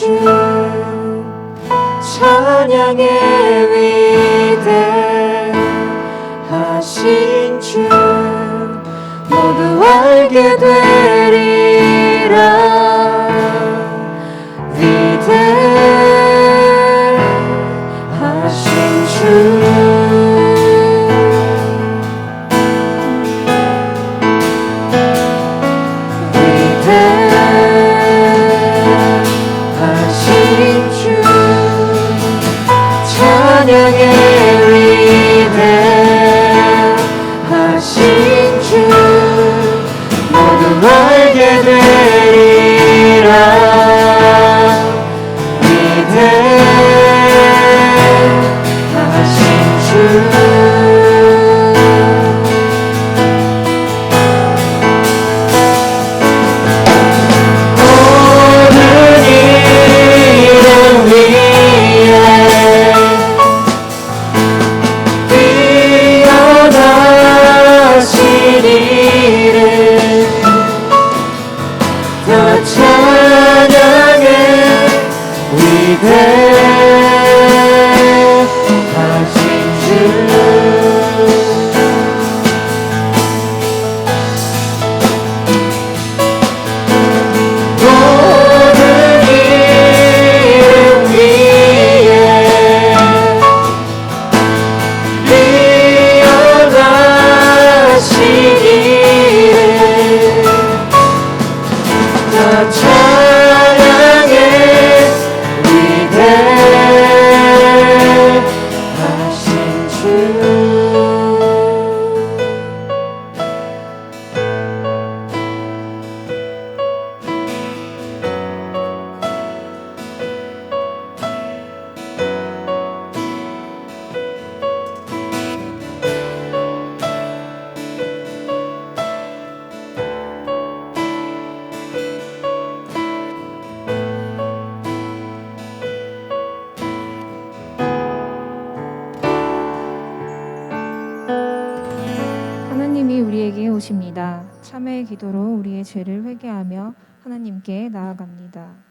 주 찬양의 위대하신 주 모두 알게 되리라. 위대하신 주 찬양의 위대하신 주 모두 알게 되리라. 위대하신 주 모든 이름 위에 더 찬양해 위대하신 주 모든 이름 위에 뛰어나신 찬양의 위대하신 주 하나님이 우리에게 오십니다. 참회의 기도로 우리의 죄를 회개하며 하나님께 나아갑니다.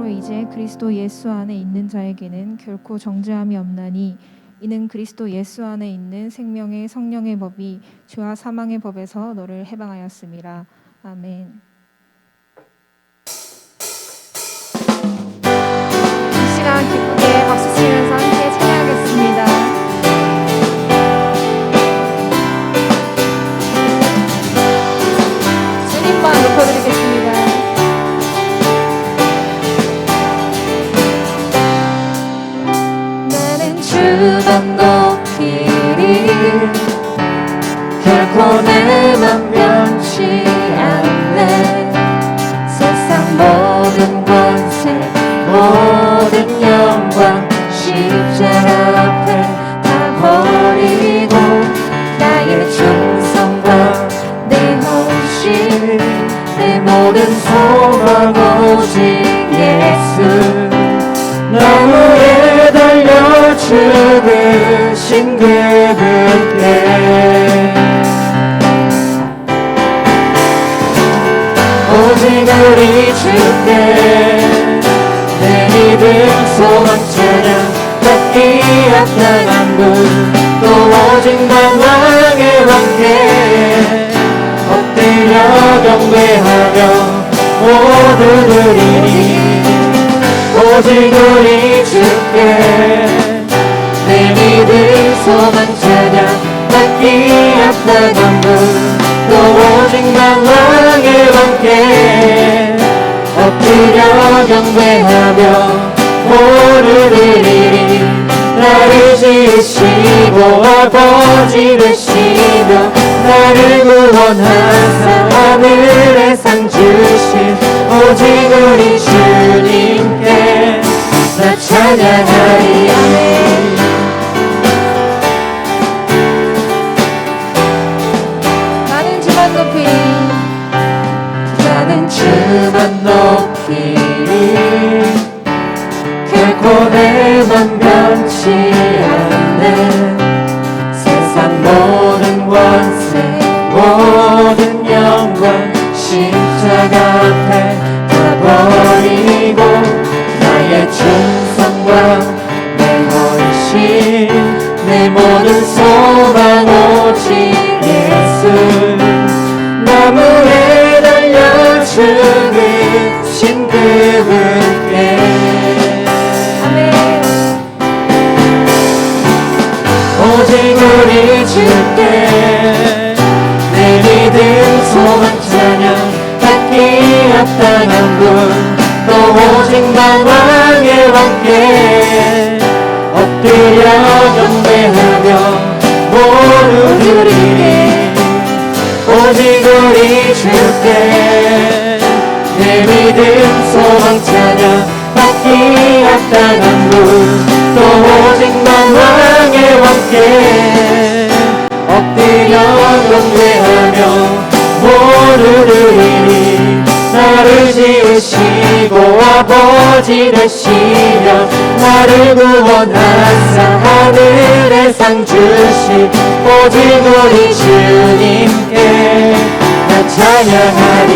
이제 그리스도 예수 안에 있는 자에게는 결코 정죄함이 없나니 이는 그리스도 예수 안에 있는 생명의 성령의 법이 죄와 사망의 법에서 너를 해방하였음이라. 아멘. 이 시간 기쁘게 박수 치면서 함께 찬양하겠습니다. 주님만 높여드리겠습니다. 주만 높이리 결코 내 맘 변치 않네. 세상 모든 권세 모든 영광 십자가 앞에 다 버리고 나의 충성과 내 헌신 내 모든 소망 오직 예수 나무에 달려 죽으신 그분께 오직 우리 주께 내 믿음 소망 찬양 받기 합당한 분 또 오직 만왕의 왕께 엎드려 경배하며 모두 드리니 오직 우리 주께 내 믿음 소망 찬양 받기 합당한 분 또 오직 만왕의 왕께 엎드려 경배하며 모두 드리니 나를 지으시고 아버지 되시며 나를 구원하사 하늘의 상 주신 오직 우리 주님께 나 찬양하리. 나는 주만 높이리 나는 주만 높이리 결코 내맘 변치 않네 세상 모든 권세 모든 영광 십자가 앞에 다 버리고 나의 충성과 내 헌신 내 모든 소망 오직 예수 나무에 달려 죽으신 그분께 오직 우리 주께 내 믿음 소망 찬양 받기 합당한 분 또 오직 만왕의 왕께 엎드려 경배하며 모두 드리니 오직 우리 주께 내 믿음 소망 찬양 받기 합당한 분 또 오직 만왕의 왕께 엎드려 경배하며 모두 드리니 나를 지으시고 아버지 되시며 나를 구원하사 하늘의 상 주신 오직 우리 주님께 나 찬양하리.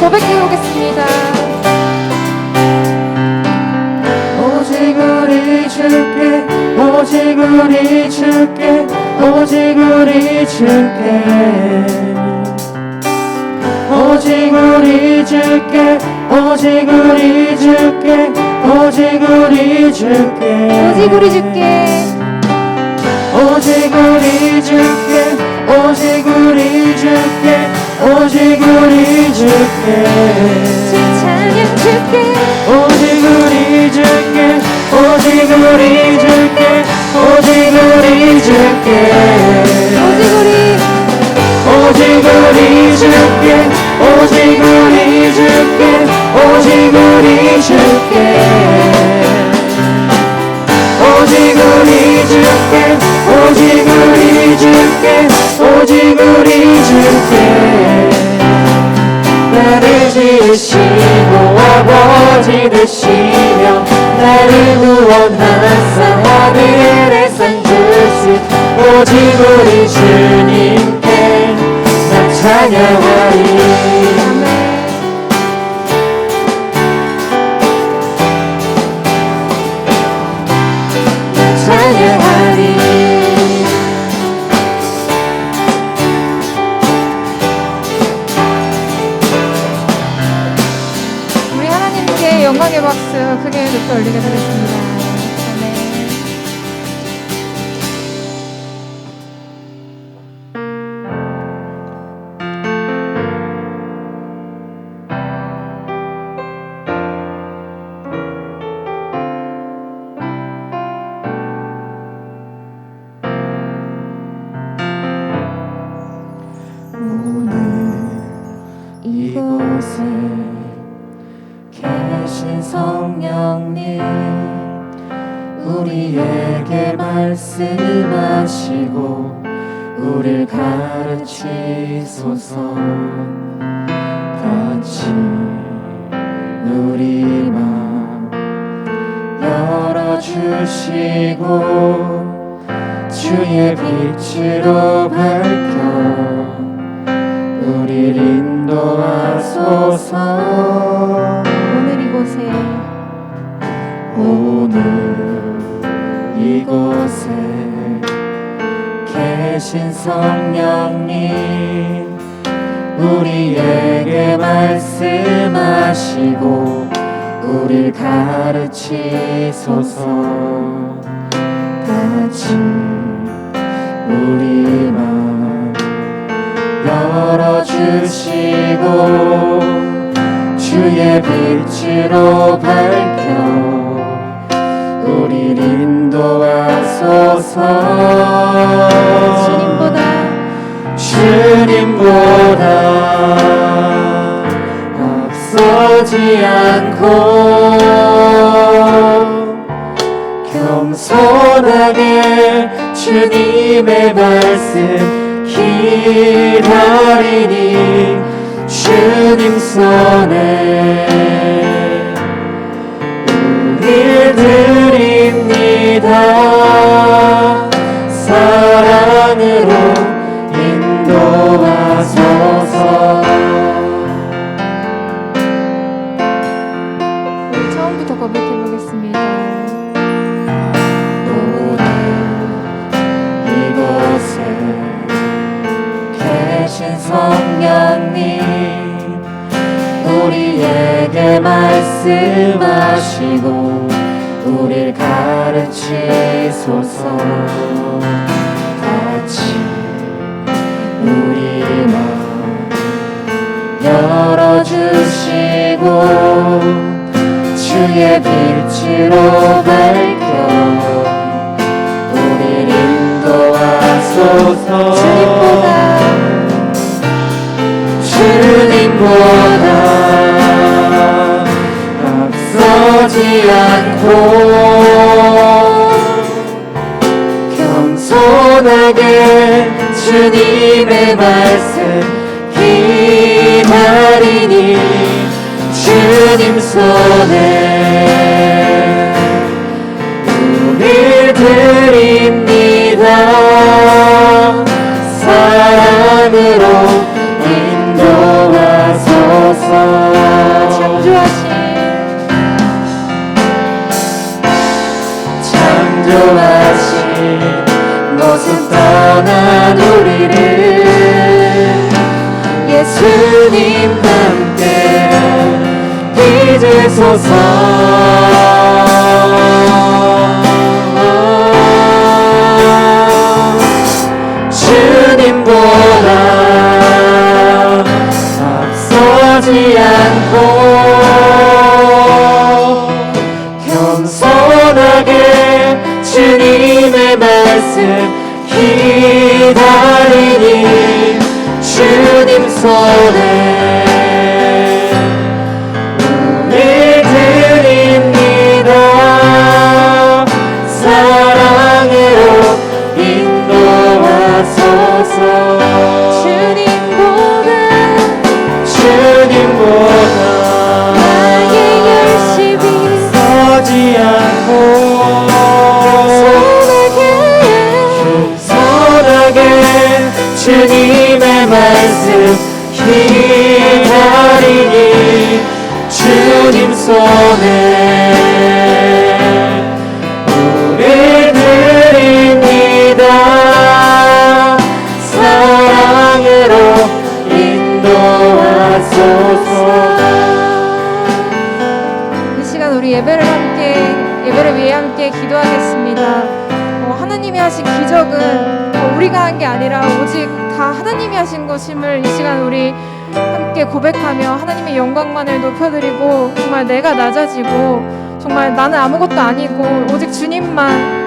고백해 보겠습니다. 오직 우리 주께 오직 우리 주께 오직 우리 주께 오직 우리 주께 오직 우리 주께 오직 우리 주께 오직 우리 주께 오직 우리 주께 오직 우리 주께 오직 우리 주께 찬양 주께 오직 우리 주께 오직 우리 주께 오직 우리 주께 오직 우리 오직 우리 주께 오직 우리 주께 오직 우리 주께 오직 우리 주께 오직 우리 주께 오직 우리 주께 나를 지으시고 아버지 되시며 나를 구원하사 하늘의 상 주신 오직 우리 주님께 나 찬양하리. 나 찬양하리. 영광의 박수 크게 높이 올리게 되겠습니다. 아멘. 오늘 이곳에 계신 성령님 우리에게 말씀하시고 우릴 가르치소서 같이 우리 맘 열어주시고 주의 빛으로 밝혀 우릴 인도하소서 계신 성령님 우리에게 말씀하시고 우릴 가르치소서. 같이 우리 맘 열어주시고 주의 빛으로 밝혀 우릴 인도하소서. 주님보다 앞서지 않고 겸손하게 주님의 말씀 기다리니 주님 손에 우릴 드립니다. 사랑으로 인도하소서. 우리 처음부터 고백해 보겠습니다. 오늘 이곳에 계신 성령님 우리에게 말씀하시고 우릴 가르치소서. 같이 우리 맘 열어주시고 주의 빛으로 밝혀 우릴 인도하소서. 주님보다 앞서지 않고 겸손하게 주님의 말씀 기다리니 주님 손에 우릴 드립니다. 사랑으로 인도하소서. 창조하신 모습 떠난 우리를 예수님 함께 빚으소서. 주님보다 앞서지 않고 겸손하게 주님의 말씀 기다리니 주님 손에 우릴 드립니다. 사랑으로 인도하소서. 주님보다 나의 열심히 앞서지 않고 겸손하게 주님의 말씀 기다리니 주님 손에 우릴 드립니다. 사랑으로 인도하소서. 이 시간 우리 예배를 위해 함께 기도하겠습니다. 하나님이 하신 기적은 우리가 한 게 아니라 오직 다 하나님이 하신 것임을 이 시간 우리 함께 고백하며 하나님의 영광만을 높여드리고 정말 내가 낮아지고 정말 나는 아무것도 아니고 오직 주님만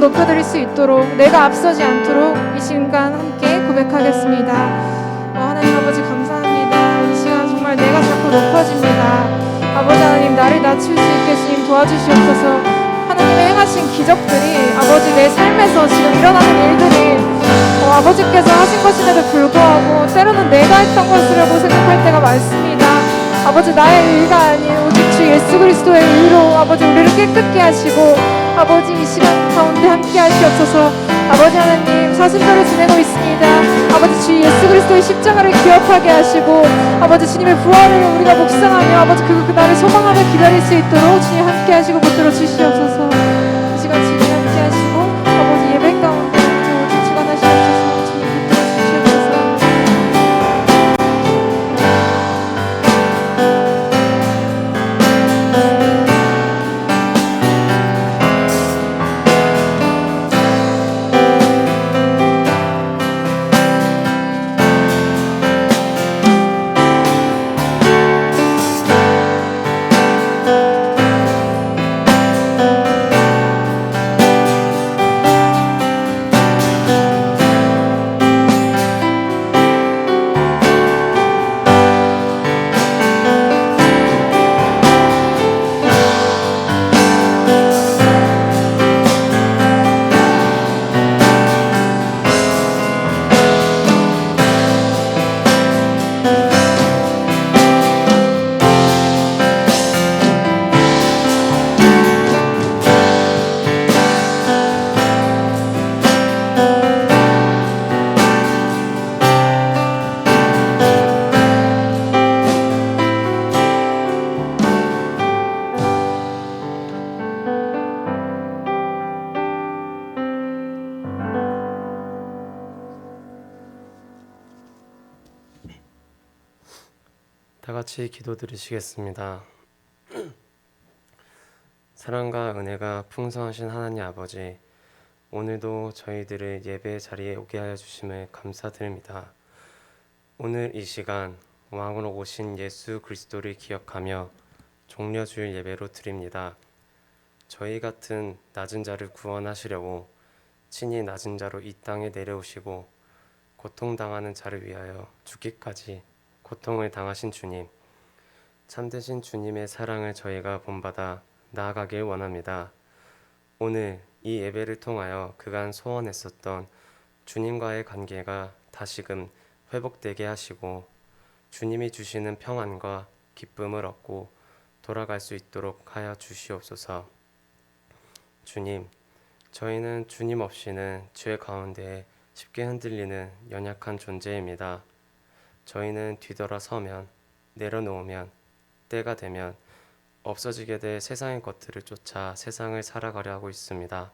높여드릴 수 있도록 내가 앞서지 않도록 이 시간 함께 고백하겠습니다. 하나님 아버지 감사합니다. 이 시간 정말 내가 자꾸 높아집니다. 아버지 하나님 나를 낮출 수 있게 주님 도와주시옵소서. 하나님의 행하신 기적들이 아버지 내 삶에서 지금 일어나는 일들이 아버지께서 하신 것임에도 불구하고 때로는 내가 했던 것이라고 생각할 때가 많습니다. 아버지 나의 의가 아닌 오직 주 예수 그리스도의 의로 아버지 우리를 깨끗게 하시고 아버지 이 시간 가운데 함께 하시옵소서. 아버지 하나님 사순절을 지내고 있습니다. 아버지 주 예수 그리스도의 십자가를 기억하게 하시고 아버지 주님의 부활을 우리가 묵상하며 아버지 그날을 소망하며 기다릴 수 있도록 주님 함께 하시고 붙들어 주시옵소서. 이 시간 주님 함께 하시고 아버지 예배 가운데 오직 주관하시옵소서. 다 같이 기도드리시겠습니다. 사랑과 은혜가 풍성하신 하나님 아버지, 오늘도 저희들을 예배 자리에 오게 하여 주심을 감사드립니다. 오늘 이 시간 왕으로 오신 예수 그리스도를 기억하며 종려주일 예배로 드립니다. 저희 같은 낮은 자를 구원하시려고 친히 낮은 자로 이 땅에 내려오시고 고통당하는 자를 위하여 죽기까지 고통을 당하신 주님, 참되신 주님의 사랑을 저희가 본받아 나아가길 원합니다. 오늘 이 예배를 통하여 그간 소원했었던 주님과의 관계가 다시금 회복되게 하시고 주님이 주시는 평안과 기쁨을 얻고 돌아갈 수 있도록 하여 주시옵소서. 주님, 저희는 주님 없이는 죄 가운데 쉽게 흔들리는 연약한 존재입니다. 저희는 뒤돌아서면, 내려놓으면, 때가 되면 없어지게 될 세상의 것들을 쫓아 세상을 살아가려 하고 있습니다.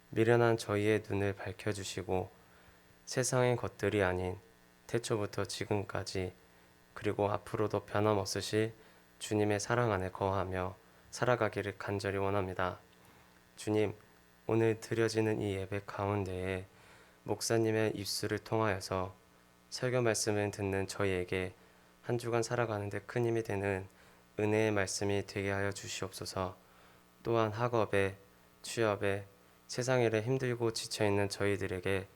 미련한 저희의 눈을 밝혀주시고 세상의 것들이 아닌 태초부터 지금까지 그리고 앞으로도 변함없으실 주님의 사랑 안에 거하며 살아가기를 간절히 원합니다. 주님, 오늘 드려지는 이 예배 가운데에 목사님의 입술을 통하여서 설교 말씀을 듣는 저희에게 한 주간 살아가는데 큰 힘이 되는 은혜의 말씀이 되게 하여 주시옵소서. 또한 학업에, 취업에, 세상 일에 힘들고 지쳐있는 저희들에게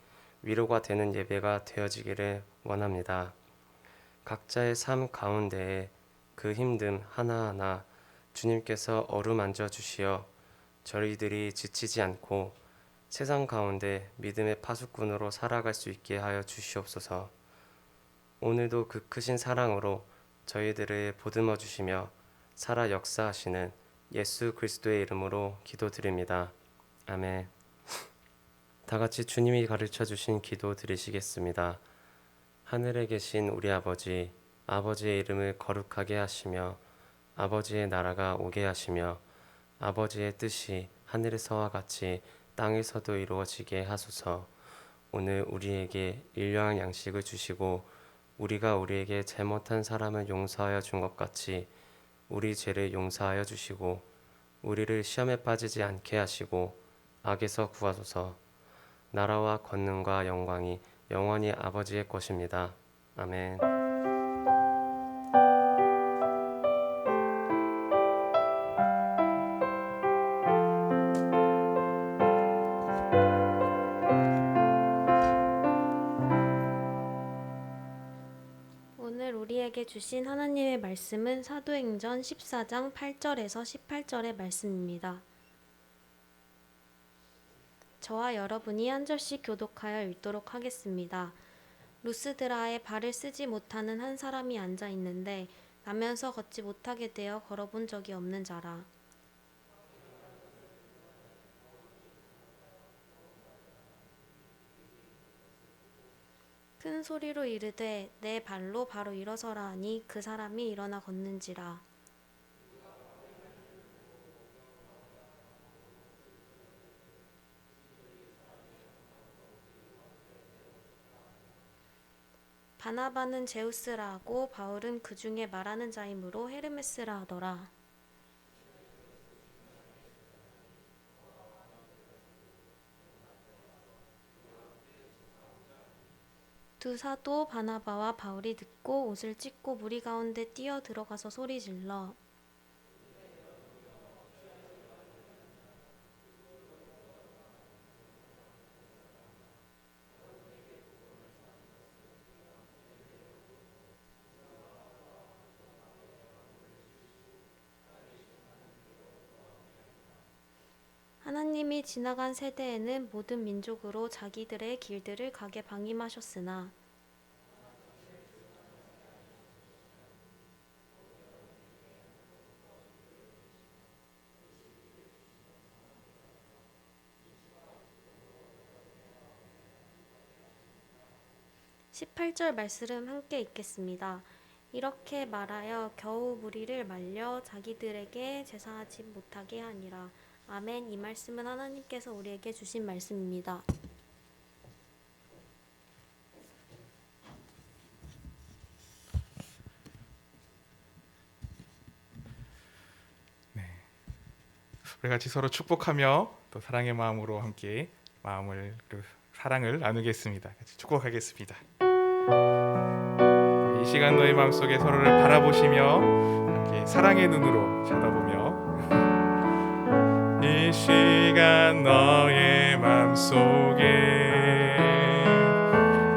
위로가 되는 예배가 되어지기를 원합니다. 각자의 삶 가운데에 그 힘듦 하나하나 주님께서 어루만져 주시어 저희들이 지치지 않고 세상 가운데 믿음의 파수꾼으로 살아갈 수 있게 하여 주시옵소서. 오늘도 그 크신 사랑으로 저희들을 보듬어 주시며 살아 역사하시는 예수 그리스도의 이름으로 기도드립니다. 아멘. 다 같이 주님이 가르쳐 주신 기도 드리시겠습니다. 하늘에 계신 우리 아버지, 아버지의 이름을 거룩하게 하시며 아버지의 나라가 오게 하시며 아버지의 뜻이 하늘에서와 같이 땅에서도 이루어지게 하소서. 오늘 우리에게 일용할 양식을 주시고 우리가 우리에게 잘못한 사람을 용서하여 준 것 같이 우리 죄를 용서하여 주시고 우리를 시험에 빠지지 않게 하시고 악에서 구하소서. 나라와 권능과 영광이 영원히 아버지의 것입니다. 아멘. 오늘 우리에게 주신 하나님의 말씀은 사도행전 14장 8절에서 18절의 말씀입니다. 저와 여러분이 한 절씩 교독하여 읽도록 하겠습니다. 루스드라에 발을 쓰지 못하는 한 사람이 앉아 있는데 나면서 걷지 못하게 되어 걸어본 적이 없는 자라. 큰 소리로 이르되 내 발로 바로 일어서라 하니 그 사람이 일어나 걷는지라. 바나바는 제우스라 하고 바울은 그 중에 말하는 자이므로 헤르메스라 하더라. 두 사도 바나바와 바울이 듣고 옷을 찢고 무리 가운데 뛰어 들어가서 소리질러 하나님이 지나간 세대에는 모든 민족으로 자기들의 길들을 가게 방임하셨으나 18절 말씀 함께 읽겠습니다. 이렇게 말하여 겨우 무리를 말려 자기들에게 제사하지 못하게 하니라. 아멘. 이 말씀은 하나님께서 우리에게 주신 말씀입니다. 우리 같이 서로 축복하며 또 사랑의 마음으로 함께 사랑을 나누겠습니다. 같이 축복하겠습니다. 이 시간 너의 마음속에 서로를 바라보시며 함께 사랑의 눈으로 쳐다보며 이 시간 너의 마음속에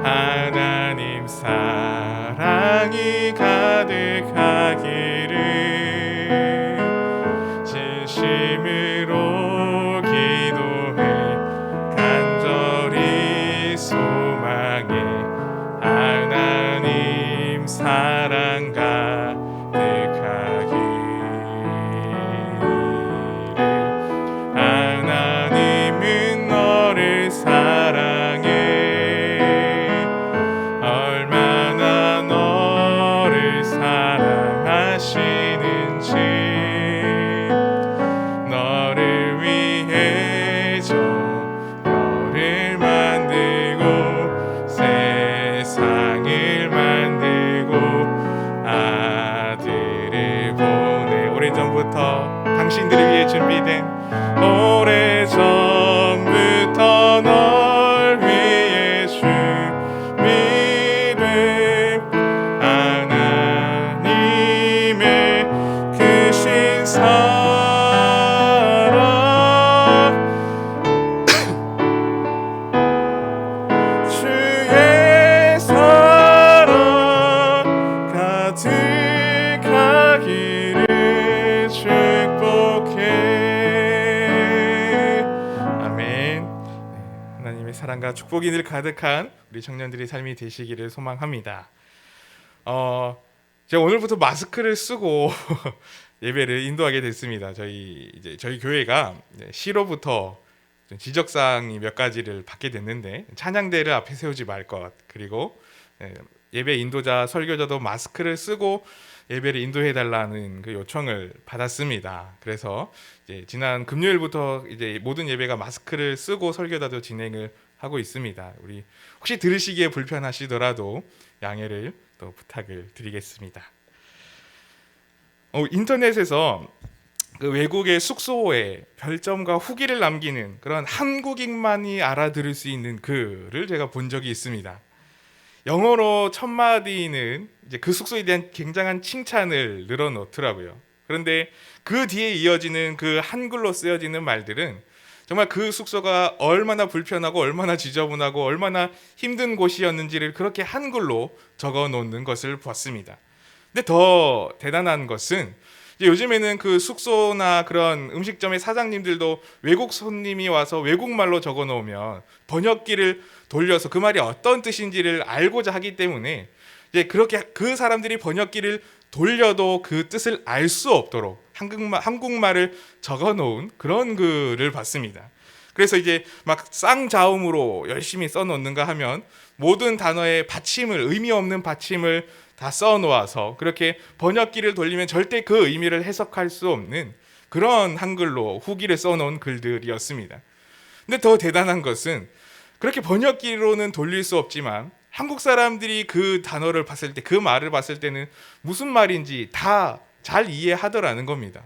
하나님 사랑이 가득하기를 진심으로 기도해 간절히 소망해 하나님 사랑 가득하기를 하나님은 너를 사랑해 얼마나 너를 사랑하시는지 너를 위해 저 별을 만들고 세상을 만들고 아들을 보내 오래전부터 당신들을 위해 준비된 오래전부터 널 위해 준비된 하나님의 크신 사랑 주의 사랑 가득하기를 축복해. 아멘. 하나님의 사랑과 축복이 늘 가득한 우리 청년들의 삶이 되시기를 소망합니다. 제가 오늘부터 마스크를 쓰고 예배를 인도하게 됐습니다. 저희 교회가 시로부터 지적사항이 몇 가지를 받게 됐는데 찬양대를 앞에 세우지 말 것, 그리고 예배 인도자 설교자도 마스크를 쓰고 예배를 인도해 달라는 그 요청을 받았습니다. 그래서 지난 금요일부터 모든 예배가 마스크를 쓰고 설교자도 진행을 하고 있습니다. 우리 혹시 들으시기에 불편하시더라도 양해를 또 부탁을 드리겠습니다. 인터넷에서 그 외국의 숙소에 별점과 후기를 남기는 그런 한국인만이 알아들을 수 있는 글을 제가 본 적이 있습니다. 영어로 첫 마디는 그 숙소에 대한 굉장한 칭찬을 늘어놓더라고요. 그런데 그 뒤에 이어지는 그 한글로 쓰여지는 말들은 정말 그 숙소가 얼마나 불편하고 얼마나 지저분하고 얼마나 힘든 곳이었는지를 그렇게 한글로 적어놓는 것을 봤습니다. 근데 더 대단한 것은 요즘에는 그 숙소나 그런 음식점의 사장님들도 외국 손님이 와서 외국말로 적어놓으면 번역기를 돌려서 그 말이 어떤 뜻인지를 알고자 하기 때문에 그렇게 그 사람들이 번역기를 돌려도 그 뜻을 알 수 없도록 한국말을 적어놓은 그런 글을 봤습니다. 그래서 막 쌍자음으로 열심히 써놓는가 하면 모든 단어의 받침을, 의미 없는 받침을 다 써놓아서 그렇게 번역기를 돌리면 절대 그 의미를 해석할 수 없는 그런 한글로 후기를 써놓은 글들이었습니다. 근데 더 대단한 것은 그렇게 번역기로는 돌릴 수 없지만 한국 사람들이 그 단어를 봤을 때, 그 말을 봤을 때는 무슨 말인지 다 잘 이해하더라는 겁니다.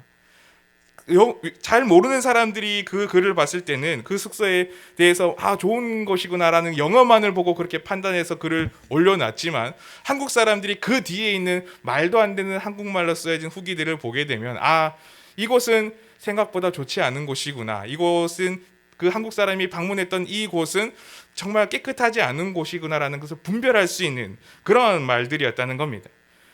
잘 모르는 사람들이 그 글을 봤을 때는 그 숙소에 대해서 좋은 곳이구나라는 영어만을 보고 그렇게 판단해서 글을 올려놨지만 한국 사람들이 그 뒤에 있는 말도 안 되는 한국말로 쓰여진 후기들을 보게 되면 이곳은 생각보다 좋지 않은 곳이구나, 이곳은 그 한국 사람이 방문했던 이곳은 정말 깨끗하지 않은 곳이구나라는 것을 분별할 수 있는 그런 말들이었다는 겁니다.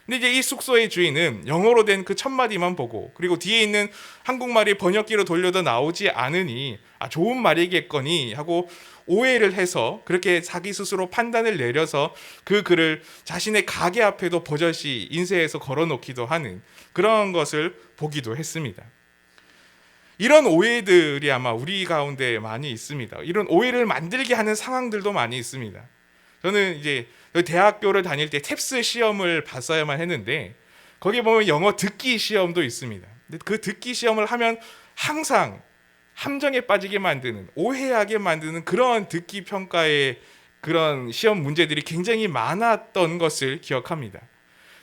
근데 이 숙소의 주인은 영어로 된 그 첫 마디만 보고 그리고 뒤에 있는 한국말이 번역기로 돌려도 나오지 않으니 좋은 말이겠거니 하고 오해를 해서 그렇게 자기 스스로 판단을 내려서 그 글을 자신의 가게 앞에도 버젓이 인쇄해서 걸어놓기도 하는 그런 것을 보기도 했습니다. 이런 오해들이 아마 우리 가운데 많이 있습니다. 이런 오해를 만들게 하는 상황들도 많이 있습니다. 저는 대학교를 다닐 때 탭스 시험을 봤어야만 했는데 거기 보면 영어 듣기 시험도 있습니다. 근데 그 듣기 시험을 하면 항상 함정에 빠지게 만드는, 오해하게 만드는 그런 듣기 평가의 그런 시험 문제들이 굉장히 많았던 것을 기억합니다.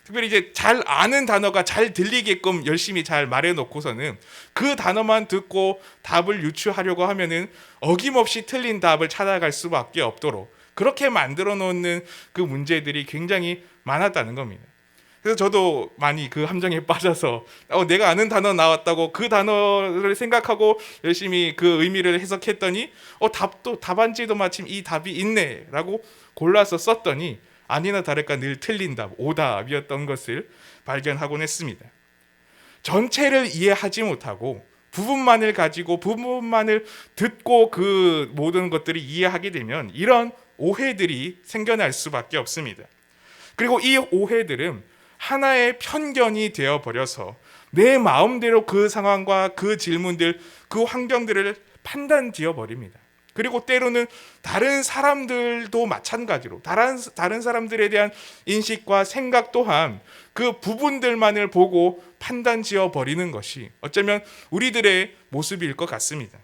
특별히 이제 잘 아는 단어가 잘 들리게끔 열심히 잘 말해놓고서는 그 단어만 듣고 답을 유추하려고 하면은 어김없이 틀린 답을 찾아갈 수밖에 없도록 그렇게 만들어 놓는 그 문제들이 굉장히 많았다는 겁니다. 그래서 저도 많이 그 함정에 빠져서 내가 아는 단어 나왔다고 그 단어를 생각하고 열심히 그 의미를 해석했더니 답안지도 마침 이 답이 있네라고 골라서 썼더니 아니나 다를까 늘 틀린 답, 오답이었던 것을 발견하곤 했습니다. 전체를 이해하지 못하고 부분만을 가지고 부분만을 듣고 그 모든 것들을 이해하게 되면 이런 오해들이 생겨날 수밖에 없습니다. 그리고 이 오해들은 하나의 편견이 되어버려서 내 마음대로 그 상황과 그 질문들, 그 환경들을 판단 지어버립니다. 그리고 때로는 다른 사람들도 마찬가지로 다른 사람들에 대한 인식과 생각 또한 그 부분들만을 보고 판단 지어버리는 것이 어쩌면 우리들의 모습일 것 같습니다.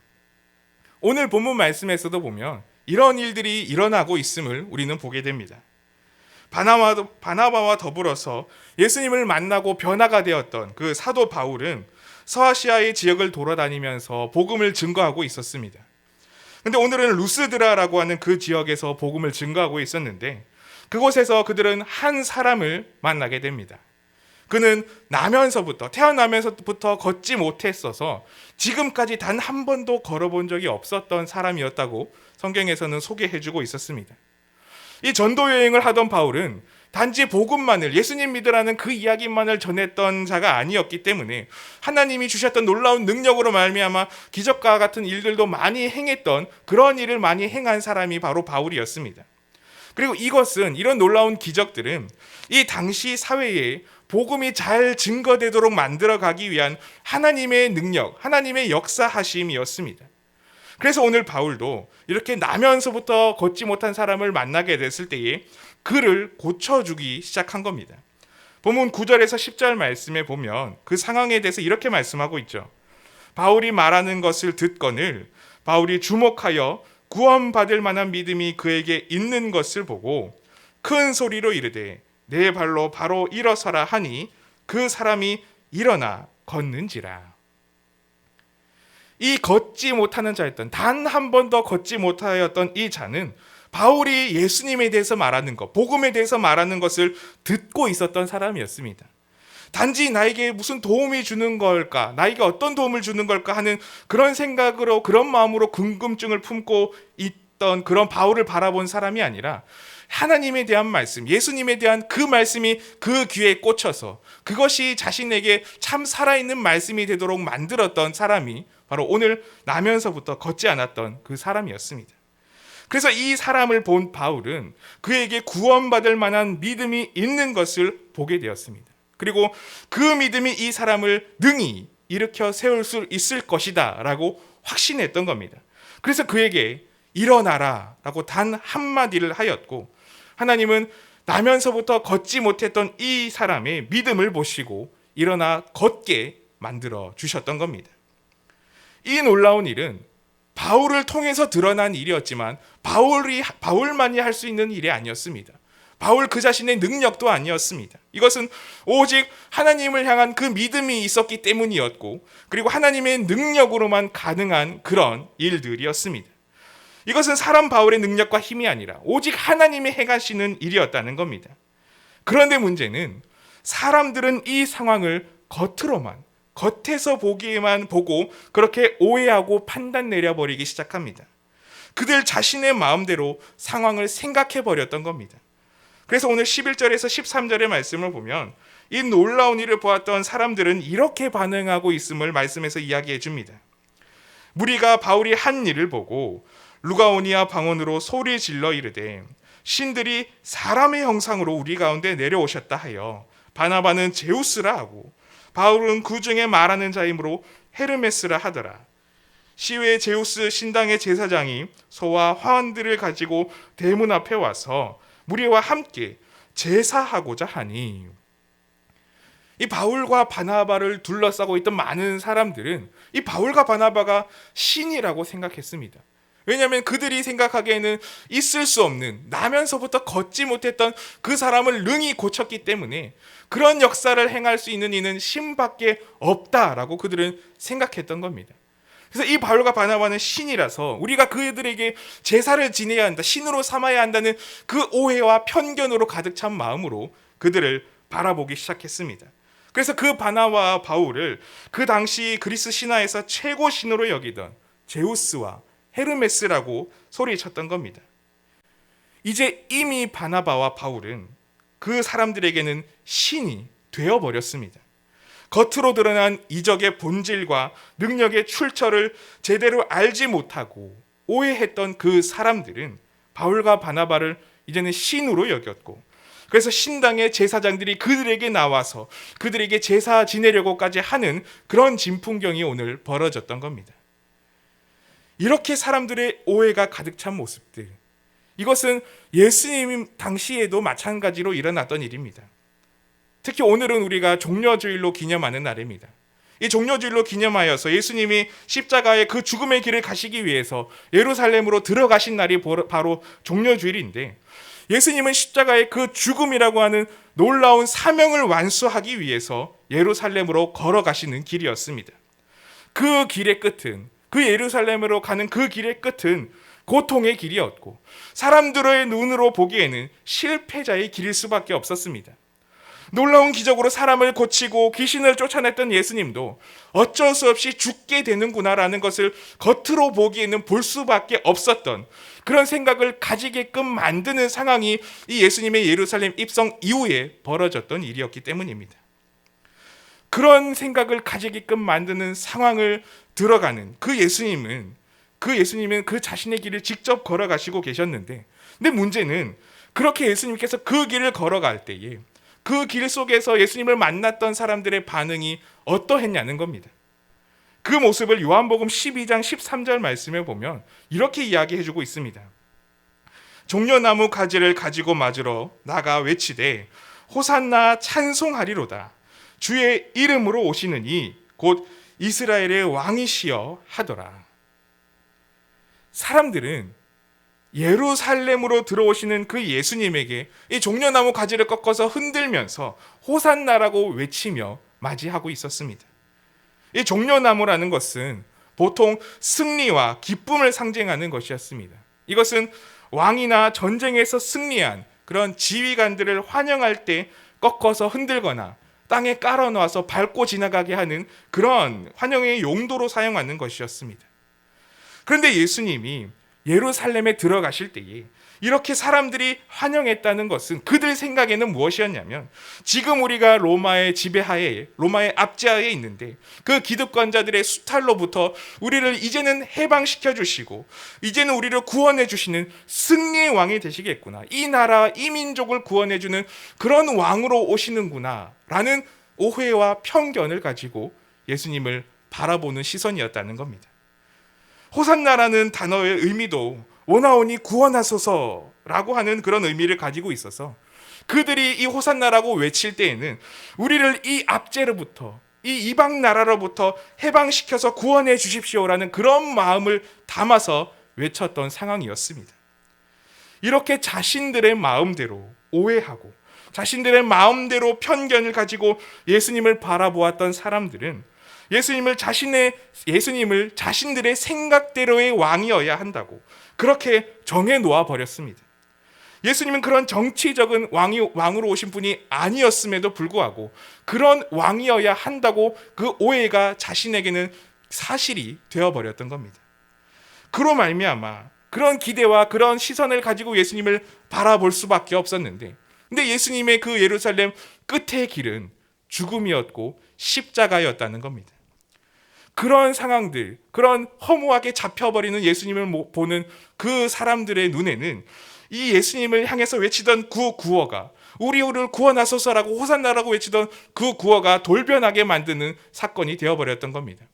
오늘 본문 말씀에서도 보면 이런 일들이 일어나고 있음을 우리는 보게 됩니다. 바나바와 더불어서 예수님을 만나고 변화가 되었던 그 사도 바울은 서아시아의 지역을 돌아다니면서 복음을 증거하고 있었습니다. 근데 오늘은 루스드라라고 하는 그 지역에서 복음을 증거하고 있었는데 그곳에서 그들은 한 사람을 만나게 됩니다. 그는 태어나면서부터 걷지 못했어서 지금까지 단 한 번도 걸어본 적이 없었던 사람이었다고 성경에서는 소개해주고 있었습니다. 이 전도 여행을 하던 바울은 단지 복음만을 예수님 믿으라는 그 이야기만을 전했던 자가 아니었기 때문에 하나님이 주셨던 놀라운 능력으로 말미암아 기적과 같은 일들도 많이 행했던 그런 일을 많이 행한 사람이 바로 바울이었습니다. 그리고 이런 놀라운 기적들은 이 당시 사회에 복음이 잘 증거되도록 만들어가기 위한 하나님의 능력, 하나님의 역사하심이었습니다. 그래서 오늘 바울도 이렇게 나면서부터 걷지 못한 사람을 만나게 됐을 때에 그를 고쳐주기 시작한 겁니다. 본문 9절에서 10절 말씀에 보면 그 상황에 대해서 이렇게 말씀하고 있죠. 바울이 말하는 것을 듣거늘 바울이 주목하여 구원받을 만한 믿음이 그에게 있는 것을 보고 큰 소리로 이르되 내 발로 바로 일어서라 하니 그 사람이 일어나 걷는지라. 이 걷지 못하는 자였던 단 한 번도 걷지 못하였던 이 자는 바울이 예수님에 대해서 말하는 것, 복음에 대해서 말하는 것을 듣고 있었던 사람이었습니다. 단지 나에게 무슨 도움이 주는 걸까, 나에게 어떤 도움을 주는 걸까 하는 그런 생각으로 그런 마음으로 궁금증을 품고 있던 그런 바울을 바라본 사람이 아니라 하나님에 대한 말씀, 예수님에 대한 그 말씀이 그 귀에 꽂혀서 그것이 자신에게 참 살아있는 말씀이 되도록 만들었던 사람이 바로 오늘 나면서부터 걷지 않았던 그 사람이었습니다. 그래서 이 사람을 본 바울은 그에게 구원받을 만한 믿음이 있는 것을 보게 되었습니다. 그리고 그 믿음이 이 사람을 능히 일으켜 세울 수 있을 것이다 라고 확신했던 겁니다. 그래서 그에게 일어나라 라고 단 한마디를 하였고 하나님은 나면서부터 걷지 못했던 이 사람의 믿음을 보시고 일어나 걷게 만들어 주셨던 겁니다. 이 놀라운 일은 바울을 통해서 드러난 일이었지만 바울만이 할 수 있는 일이 아니었습니다. 바울 그 자신의 능력도 아니었습니다. 이것은 오직 하나님을 향한 그 믿음이 있었기 때문이었고 그리고 하나님의 능력으로만 가능한 그런 일들이었습니다. 이것은 사람 바울의 능력과 힘이 아니라 오직 하나님이 행하시는 일이었다는 겁니다. 그런데 문제는 사람들은 이 상황을 겉에서 보기에만 보고 그렇게 오해하고 판단 내려버리기 시작합니다. 그들 자신의 마음대로 상황을 생각해버렸던 겁니다. 그래서 오늘 11절에서 13절의 말씀을 보면 이 놀라운 일을 보았던 사람들은 이렇게 반응하고 있음을 말씀에서 이야기해 줍니다. 무리가 바울이 한 일을 보고 루가오니아 방언으로 소리 질러 이르되 신들이 사람의 형상으로 우리 가운데 내려오셨다 하여 바나바는 제우스라 하고 바울은 그 중에 말하는 자이므로 헤르메스라 하더라. 시외 제우스 신당의 제사장이 소와 화환들을 가지고 대문 앞에 와서 무리와 함께 제사하고자 하니 이 바울과 바나바를 둘러싸고 있던 많은 사람들은 이 바울과 바나바가 신이라고 생각했습니다. 왜냐하면 그들이 생각하기에는 있을 수 없는, 나면서부터 걷지 못했던 그 사람을 능히 고쳤기 때문에 그런 역사를 행할 수 있는 이는 신밖에 없다라고 그들은 생각했던 겁니다. 그래서 이 바울과 바나바는 신이라서 우리가 그들에게 제사를 지내야 한다, 신으로 삼아야 한다는 그 오해와 편견으로 가득 찬 마음으로 그들을 바라보기 시작했습니다. 그래서 그 바나바와 바울을 그 당시 그리스 신화에서 최고 신으로 여기던 제우스와 헤르메스라고 소리쳤던 겁니다. 이제 이미 바나바와 바울은 그 사람들에게는 신이 되어버렸습니다. 겉으로 드러난 이적의 본질과 능력의 출처를 제대로 알지 못하고 오해했던 그 사람들은 바울과 바나바를 이제는 신으로 여겼고, 그래서 신당의 제사장들이 그들에게 나와서 그들에게 제사 지내려고까지 하는 그런 진풍경이 오늘 벌어졌던 겁니다. 이렇게 사람들의 오해가 가득 찬 모습들, 이것은 예수님 당시에도 마찬가지로 일어났던 일입니다. 특히 오늘은 우리가 종려주일로 기념하는 날입니다. 이 종려주일로 기념하여서 예수님이 십자가의 그 죽음의 길을 가시기 위해서 예루살렘으로 들어가신 날이 바로 종려주일인데, 예수님은 십자가의 그 죽음이라고 하는 놀라운 사명을 완수하기 위해서 예루살렘으로 걸어가시는 길이었습니다. 그 길의 끝은, 그 예루살렘으로 가는 그 길의 끝은 고통의 길이었고, 사람들의 눈으로 보기에는 실패자의 길일 수밖에 없었습니다. 놀라운 기적으로 사람을 고치고 귀신을 쫓아냈던 예수님도 어쩔 수 없이 죽게 되는구나라는 것을 겉으로 보기에는 볼 수밖에 없었던 그런 생각을 가지게끔 만드는 상황이 이 예수님의 예루살렘 입성 이후에 벌어졌던 일이었기 때문입니다. 그런 생각을 가지게끔 만드는 상황을 들어가는 그 예수님은 그 자신의 길을 직접 걸어가시고 계셨는데, 근데 문제는 그렇게 예수님께서 그 길을 걸어갈 때에 그 길 속에서 예수님을 만났던 사람들의 반응이 어떠했냐는 겁니다. 그 모습을 요한복음 12장 13절 말씀에 보면 이렇게 이야기해주고 있습니다. 종려나무 가지를 가지고 맞으러 나가 외치되 호산나 찬송하리로다. 주의 이름으로 오시는 이 곧 이스라엘의 왕이시여 하더라. 사람들은 예루살렘으로 들어오시는 그 예수님에게 이 종려나무 가지를 꺾어서 흔들면서 호산나라고 외치며 맞이하고 있었습니다. 이 종려나무라는 것은 보통 승리와 기쁨을 상징하는 것이었습니다. 이것은 왕이나 전쟁에서 승리한 그런 지휘관들을 환영할 때 꺾어서 흔들거나 땅에 깔아놓아서 밟고 지나가게 하는 그런 환영의 용도로 사용하는 것이었습니다. 그런데 예수님이 예루살렘에 들어가실 때에 이렇게 사람들이 환영했다는 것은 그들 생각에는 무엇이었냐면, 지금 우리가 로마의 지배하에, 로마의 압제하에 있는데 그 기득권자들의 수탈로부터 우리를 이제는 해방시켜 주시고 이제는 우리를 구원해 주시는 승리의 왕이 되시겠구나, 이 나라 이 민족을 구원해 주는 그런 왕으로 오시는구나 라는 오해와 편견을 가지고 예수님을 바라보는 시선이었다는 겁니다. 호산나라는 단어의 의미도 오나오니 구원하소서라고 하는 그런 의미를 가지고 있어서 그들이 이 호산나라고 외칠 때에는 우리를 이 압제로부터, 이 이방 나라로부터 해방시켜서 구원해 주십시오라는 그런 마음을 담아서 외쳤던 상황이었습니다. 이렇게 자신들의 마음대로 오해하고 자신들의 마음대로 편견을 가지고 예수님을 바라보았던 사람들은 예수님을 자신들의 생각대로의 왕이어야 한다고 그렇게 정해 놓아 버렸습니다. 예수님은 그런 정치적인 왕으로 오신 분이 아니었음에도 불구하고 그런 왕이어야 한다고 그 오해가 자신에게는 사실이 되어버렸던 겁니다. 그로 말미암아 그런 기대와 그런 시선을 가지고 예수님을 바라볼 수밖에 없었는데, 근데 예수님의 그 예루살렘 끝의 길은 죽음이었고 십자가였다는 겁니다. 그런 상황들, 그런 허무하게 잡혀버리는 예수님을 보는 그 사람들의 눈에는 이 예수님을 향해서 외치던 그 구호가, 우리를 구원하소서라고 호산나라고 외치던 그 구호가 돌변하게 만드는 사건이 되어버렸던 겁니다.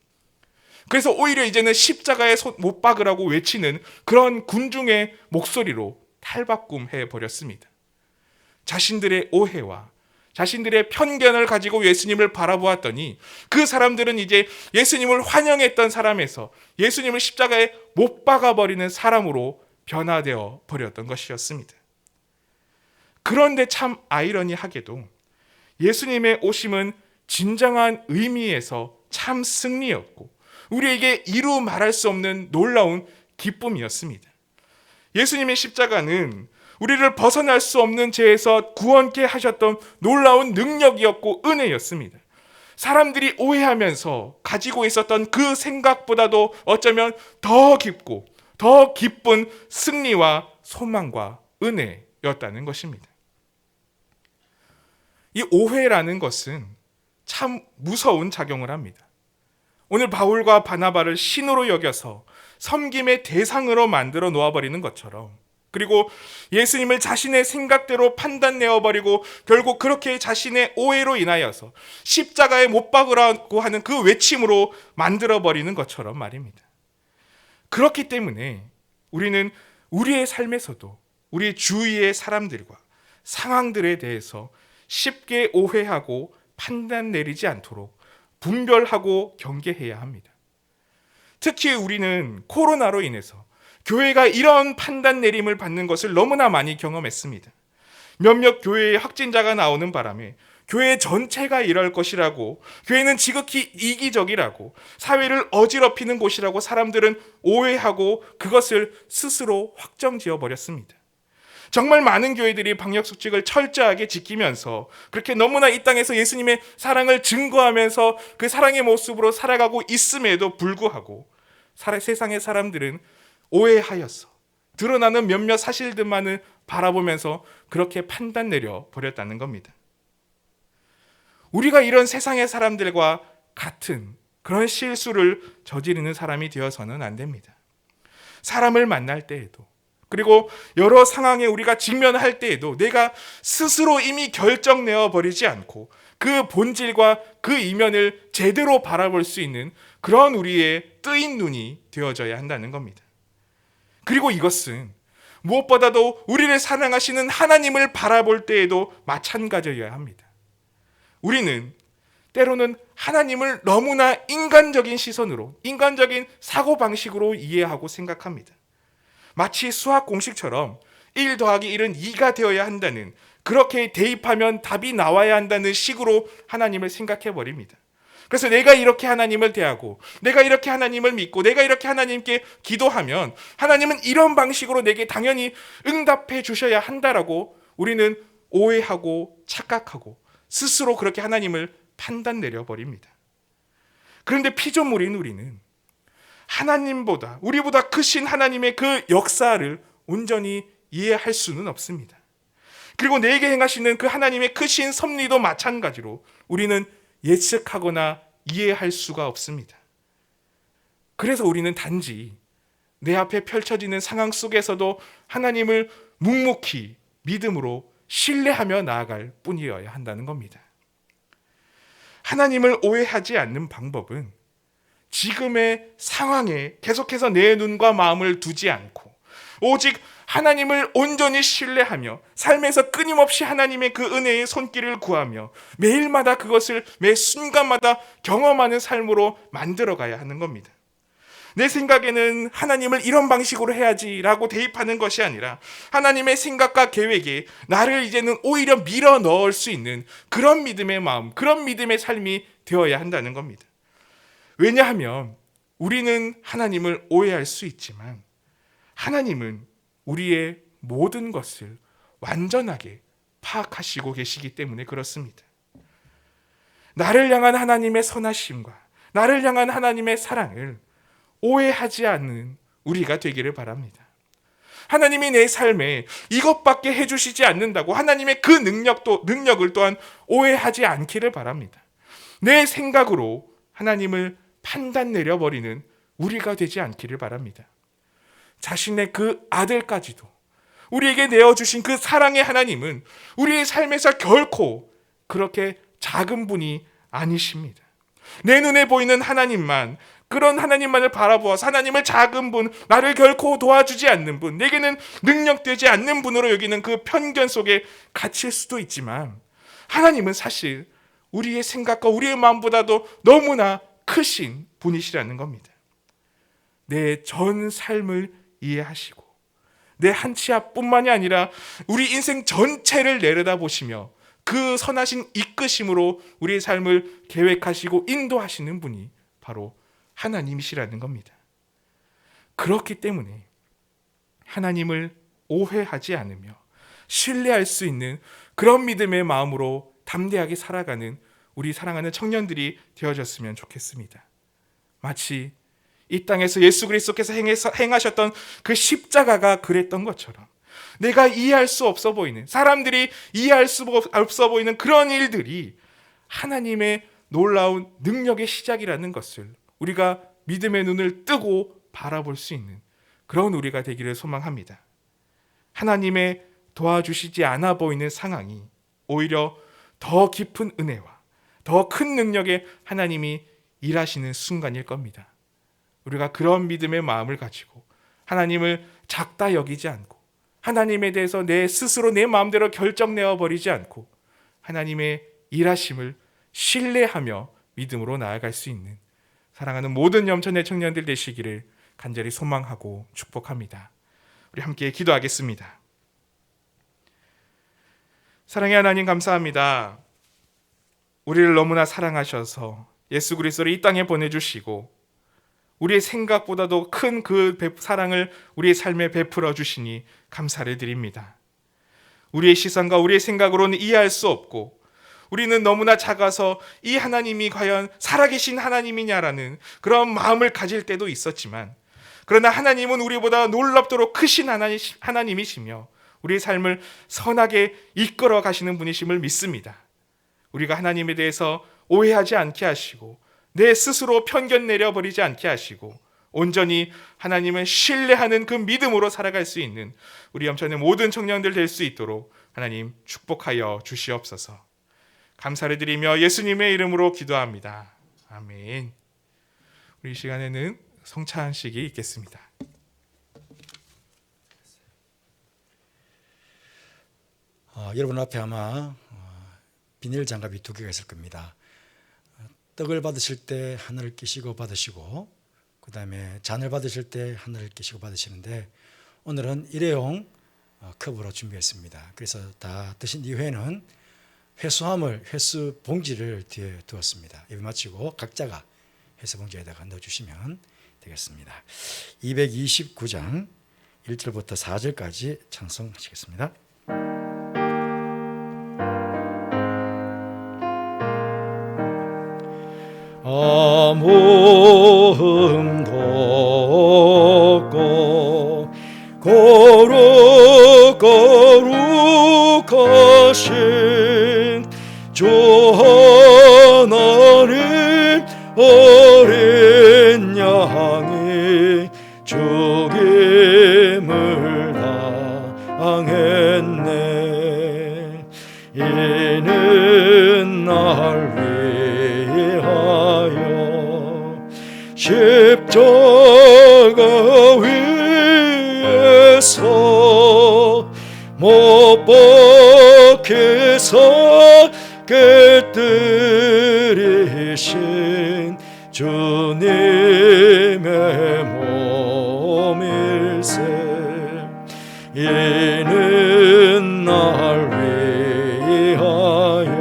그래서 오히려 이제는 십자가에 못 박으라고 외치는 그런 군중의 목소리로 탈바꿈해 버렸습니다. 자신들의 오해와 자신들의 편견을 가지고 예수님을 바라보았더니 그 사람들은 이제 예수님을 환영했던 사람에서 예수님을 십자가에 못 박아버리는 사람으로 변화되어 버렸던 것이었습니다. 그런데 참 아이러니하게도 예수님의 오심은 진정한 의미에서 참 승리였고 우리에게 이루 말할 수 없는 놀라운 기쁨이었습니다. 예수님의 십자가는 우리를 벗어날 수 없는 죄에서 구원케 하셨던 놀라운 능력이었고 은혜였습니다. 사람들이 오해하면서 가지고 있었던 그 생각보다도 어쩌면 더 깊고 더 기쁜 승리와 소망과 은혜였다는 것입니다. 이 오해라는 것은 참 무서운 작용을 합니다. 오늘 바울과 바나바를 신으로 여겨서 섬김의 대상으로 만들어 놓아버리는 것처럼, 그리고 예수님을 자신의 생각대로 판단내어버리고 결국 그렇게 자신의 오해로 인하여서 십자가에 못 박으라고 하는 그 외침으로 만들어버리는 것처럼 말입니다. 그렇기 때문에 우리는 우리의 삶에서도 우리 주위의 사람들과 상황들에 대해서 쉽게 오해하고 판단 내리지 않도록 분별하고 경계해야 합니다. 특히 우리는 코로나로 인해서 교회가 이런 판단 내림을 받는 것을 너무나 많이 경험했습니다. 몇몇 교회의 확진자가 나오는 바람에 교회 전체가 이럴 것이라고, 교회는 지극히 이기적이라고, 사회를 어지럽히는 곳이라고 사람들은 오해하고 그것을 스스로 확정지어 버렸습니다. 정말 많은 교회들이 방역수칙을 철저하게 지키면서 그렇게 너무나 이 땅에서 예수님의 사랑을 증거하면서 그 사랑의 모습으로 살아가고 있음에도 불구하고 세상의 사람들은 오해하여서 드러나는 몇몇 사실들만을 바라보면서 그렇게 판단 내려 버렸다는 겁니다. 우리가 이런 세상의 사람들과 같은 그런 실수를 저지르는 사람이 되어서는 안 됩니다. 사람을 만날 때에도, 그리고 여러 상황에 우리가 직면할 때에도 내가 스스로 이미 결정내어 버리지 않고 그 본질과 그 이면을 제대로 바라볼 수 있는 그런 우리의 뜨인 눈이 되어져야 한다는 겁니다. 그리고 이것은 무엇보다도 우리를 사랑하시는 하나님을 바라볼 때에도 마찬가지여야 합니다. 우리는 때로는 하나님을 너무나 인간적인 시선으로, 인간적인 사고방식으로 이해하고 생각합니다. 마치 수학 공식처럼 1 더하기 1은 2가 되어야 한다는, 그렇게 대입하면 답이 나와야 한다는 식으로 하나님을 생각해 버립니다. 그래서 내가 이렇게 하나님을 대하고, 내가 이렇게 하나님을 믿고, 내가 이렇게 하나님께 기도하면 하나님은 이런 방식으로 내게 당연히 응답해 주셔야 한다라고 우리는 오해하고 착각하고 스스로 그렇게 하나님을 판단 내려버립니다. 그런데 피조물인 우리는 하나님보다, 우리보다 크신 하나님의 그 역사를 온전히 이해할 수는 없습니다. 그리고 내게 행하시는 그 하나님의 크신 섭리도 마찬가지로 우리는 예측하거나 이해할 수가 없습니다. 그래서 우리는 단지 내 앞에 펼쳐지는 상황 속에서도 하나님을 묵묵히 믿음으로 신뢰하며 나아갈 뿐이어야 한다는 겁니다. 하나님을 오해하지 않는 방법은 지금의 상황에 계속해서 내 눈과 마음을 두지 않고 오직 하나님을 온전히 신뢰하며 삶에서 끊임없이 하나님의 그 은혜의 손길을 구하며 매일마다 그것을 매 순간마다 경험하는 삶으로 만들어가야 하는 겁니다. 내 생각에는 하나님을 이런 방식으로 해야지라고 대입하는 것이 아니라 하나님의 생각과 계획에 나를 이제는 오히려 밀어 넣을 수 있는 그런 믿음의 마음, 그런 믿음의 삶이 되어야 한다는 겁니다. 왜냐하면 우리는 하나님을 오해할 수 있지만 하나님은 우리의 모든 것을 완전하게 파악하시고 계시기 때문에 그렇습니다. 나를 향한 하나님의 선하심과 나를 향한 하나님의 사랑을 오해하지 않는 우리가 되기를 바랍니다. 하나님이 내 삶에 이것밖에 해주시지 않는다고 하나님의 그 능력을 또한 오해하지 않기를 바랍니다. 내 생각으로 하나님을 판단 내려버리는 우리가 되지 않기를 바랍니다. 자신의 그 아들까지도 우리에게 내어주신 그 사랑의 하나님은 우리의 삶에서 결코 그렇게 작은 분이 아니십니다. 내 눈에 보이는 하나님만, 그런 하나님만을 바라보아서 하나님을 작은 분, 나를 결코 도와주지 않는 분, 내게는 능력되지 않는 분으로 여기는 그 편견 속에 갇힐 수도 있지만 하나님은 사실 우리의 생각과 우리의 마음보다도 너무나 크신 분이시라는 겁니다. 내 전 삶을 이해하시고 내 한 치 앞뿐만이 아니라 우리 인생 전체를 내려다보시며 그 선하신 이끄심으로 우리의 삶을 계획하시고 인도하시는 분이 바로 하나님이시라는 겁니다. 그렇기 때문에 하나님을 오해하지 않으며 신뢰할 수 있는 그런 믿음의 마음으로 담대하게 살아가는 우리 사랑하는 청년들이 되어졌으면 좋겠습니다. 마치 이 땅에서 예수 그리스도께서 행하셨던 그 십자가가 그랬던 것처럼 내가 이해할 수 없어 보이는, 사람들이 이해할 수 없어 보이는 그런 일들이 하나님의 놀라운 능력의 시작이라는 것을 우리가 믿음의 눈을 뜨고 바라볼 수 있는 그런 우리가 되기를 소망합니다. 하나님의 도와주시지 않아 보이는 상황이 오히려 더 깊은 은혜와 더 큰 능력의 하나님이 일하시는 순간일 겁니다. 우리가 그런 믿음의 마음을 가지고 하나님을 작다 여기지 않고 하나님에 대해서 내 스스로 내 마음대로 결정내어 버리지 않고 하나님의 일하심을 신뢰하며 믿음으로 나아갈 수 있는 사랑하는 모든 염천의 청년들 되시기를 간절히 소망하고 축복합니다. 우리 함께 기도하겠습니다. 사랑의 하나님 감사합니다. 우리를 너무나 사랑하셔서 예수 그리스도를 이 땅에 보내주시고 우리의 생각보다도 큰 그 사랑을 우리의 삶에 베풀어 주시니 감사를 드립니다. 우리의 시선과 우리의 생각으로는 이해할 수 없고 우리는 너무나 작아서 이 하나님이 과연 살아계신 하나님이냐라는 그런 마음을 가질 때도 있었지만, 그러나 하나님은 우리보다 놀랍도록 크신 하나님이시며 우리의 삶을 선하게 이끌어 가시는 분이심을 믿습니다. 우리가 하나님에 대해서 오해하지 않게 하시고 내 스스로 편견 내려버리지 않게 하시고 온전히 하나님을 신뢰하는 그 믿음으로 살아갈 수 있는 우리 염천의 모든 청년들 될 수 있도록 하나님 축복하여 주시옵소서. 감사를 드리며 예수님의 이름으로 기도합니다. 아멘. 우리 이 시간에는 성찬식이 있겠습니다. 여러분 앞에 아마 비닐 장갑이 2개가 있을 겁니다. 떡을 받으실 때 하늘을 끼시고 받으시고, 그 다음에 잔을 받으실 때 하늘을 끼시고 받으시는데, 오늘은 일회용 컵으로 준비했습니다. 그래서 다 드신 이후에는 회수 봉지를 뒤에 두었습니다. 예배 마치고 각자가 회수 봉지에다가 넣어주시면 되겠습니다. 229장 1절부터 4절까지 찬송하시겠습니다. 모음 돋고 거룩하신 주 하나님 어린 양이 죽임을 당했네. 이는 날 위하여 십자가 위에서 못 박혀서 깨뜨리신 주님의 몸일세. 이는 날 위하여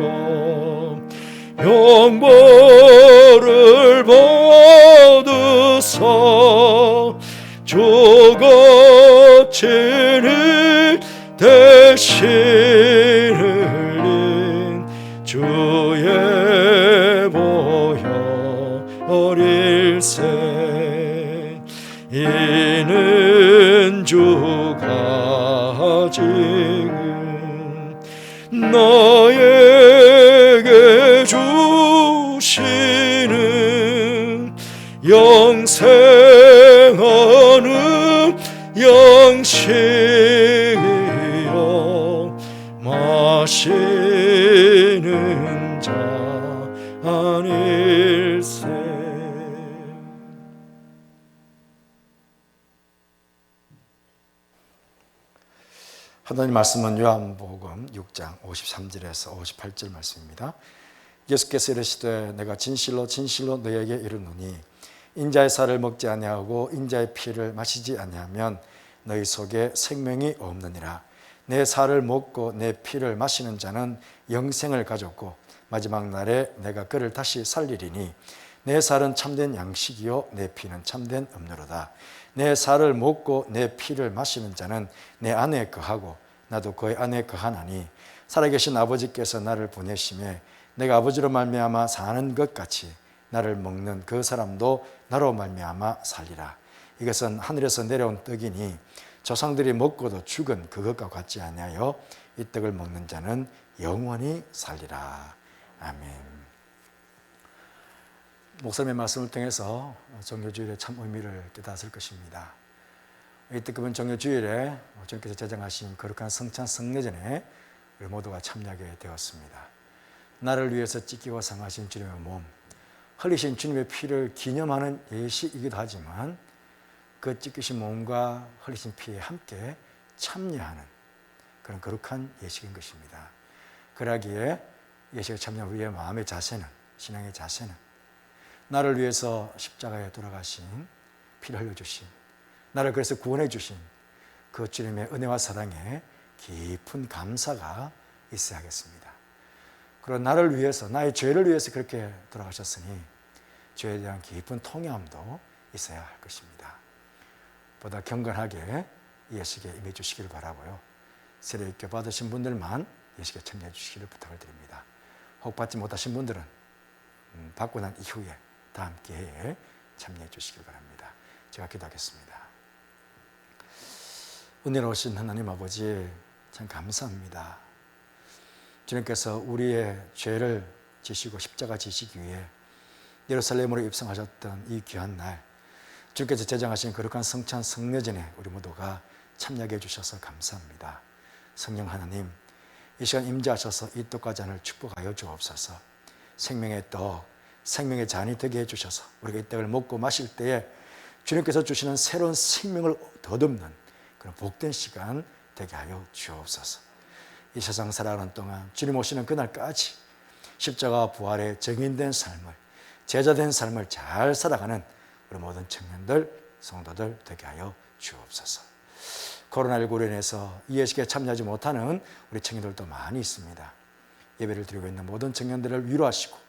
형벌을 받으사 주거치를 대신 흘린 주의 보혈일세. 이는 주가 지금 나에게 주시는 영생하는 양식이요 마시는 자 아닐세. 하나님 말씀은 요한복음 6장 53절에서 58절 말씀입니다. 예수께서 이르시되 내가 진실로 진실로 너희에게 이르노니 인자의 살을 먹지 아니하고 인자의 피를 마시지 아니하면 너희 속에 생명이 없느니라. 내 살을 먹고 내 피를 마시는 자는 영생을 가졌고 마지막 날에 내가 그를 다시 살리리니 내 살은 참된 양식이요 내 피는 참된 음료로다. 내 살을 먹고 내 피를 마시는 자는 내 안에 거하고 나도 그의 안에 거하나니 살아계신 아버지께서 나를 보내심에 내가 아버지로 말미암아 사는 것 같이 나를 먹는 그 사람도 나로 말미암아 살리라. 이것은 하늘에서 내려온 떡이니 조상들이 먹고도 죽은 그것과 같지 아니하여 이 떡을 먹는 자는 영원히 살리라. 아멘. 목사님의 말씀을 통해서 정교주일의 참 의미를 깨닫을 것입니다. 이 뜻깊은 정교주일에 주님께서 제정하신 거룩한 성찬 성례전에 우리 모두가 참여하게 되었습니다. 나를 위해서 찢기고 상하신 주님의 몸, 흘리신 주님의 피를 기념하는 예식이기도 하지만 그 찢기신 몸과 흘리신 피에 함께 참여하는 그런 거룩한 예식인 것입니다. 그러기에 예식에 참여한 우리의 마음의 자세는, 신앙의 자세는 나를 위해서 십자가에 돌아가신, 피를 흘려주신, 나를 그래서 구원해 주신 그 주님의 은혜와 사랑에 깊은 감사가 있어야 하겠습니다. 그리고 나를 위해서, 나의 죄를 위해서 그렇게 돌아가셨으니 죄에 대한 깊은 통회함도 있어야 할 것입니다. 보다 경건하게 예식에 임해 주시기를 바라고요. 세례 입교 받으신 분들만 예식에 참여해 주시기를 부탁을 드립니다. 혹 받지 못하신 분들은 받고 난 이후에 다음 기회에 참여해 주시기 바랍니다. 제가 기도하겠습니다. 은혜로우신 하나님 아버지, 참 감사합니다. 주님께서 우리의 죄를 지시고 십자가 지시기 위해 예루살렘으로 입성하셨던 이 귀한 날, 주께서 제정하신 거룩한 성찬 성례전에 우리 모두가 참여하게 해주셔서 감사합니다. 성령 하나님, 이 시간 임재하셔서 이 떡과 잔을 축복하여 주옵소서. 생명의 떡, 생명의 잔이 되게 해주셔서 우리가 이 떡을 먹고 마실 때에 주님께서 주시는 새로운 생명을 덧없는 그런 복된 시간 되게 하여 주옵소서. 이 세상 살아가는 동안 주님 오시는 그날까지 십자가 부활의 증인된 삶을, 제자된 삶을 잘 살아가는 우리 모든 청년들, 성도들 되게 하여 주옵소서. 코로나19로 인해서 이 예식에 참여하지 못하는 우리 청년들도 많이 있습니다. 예배를 드리고 있는 모든 청년들을 위로하시고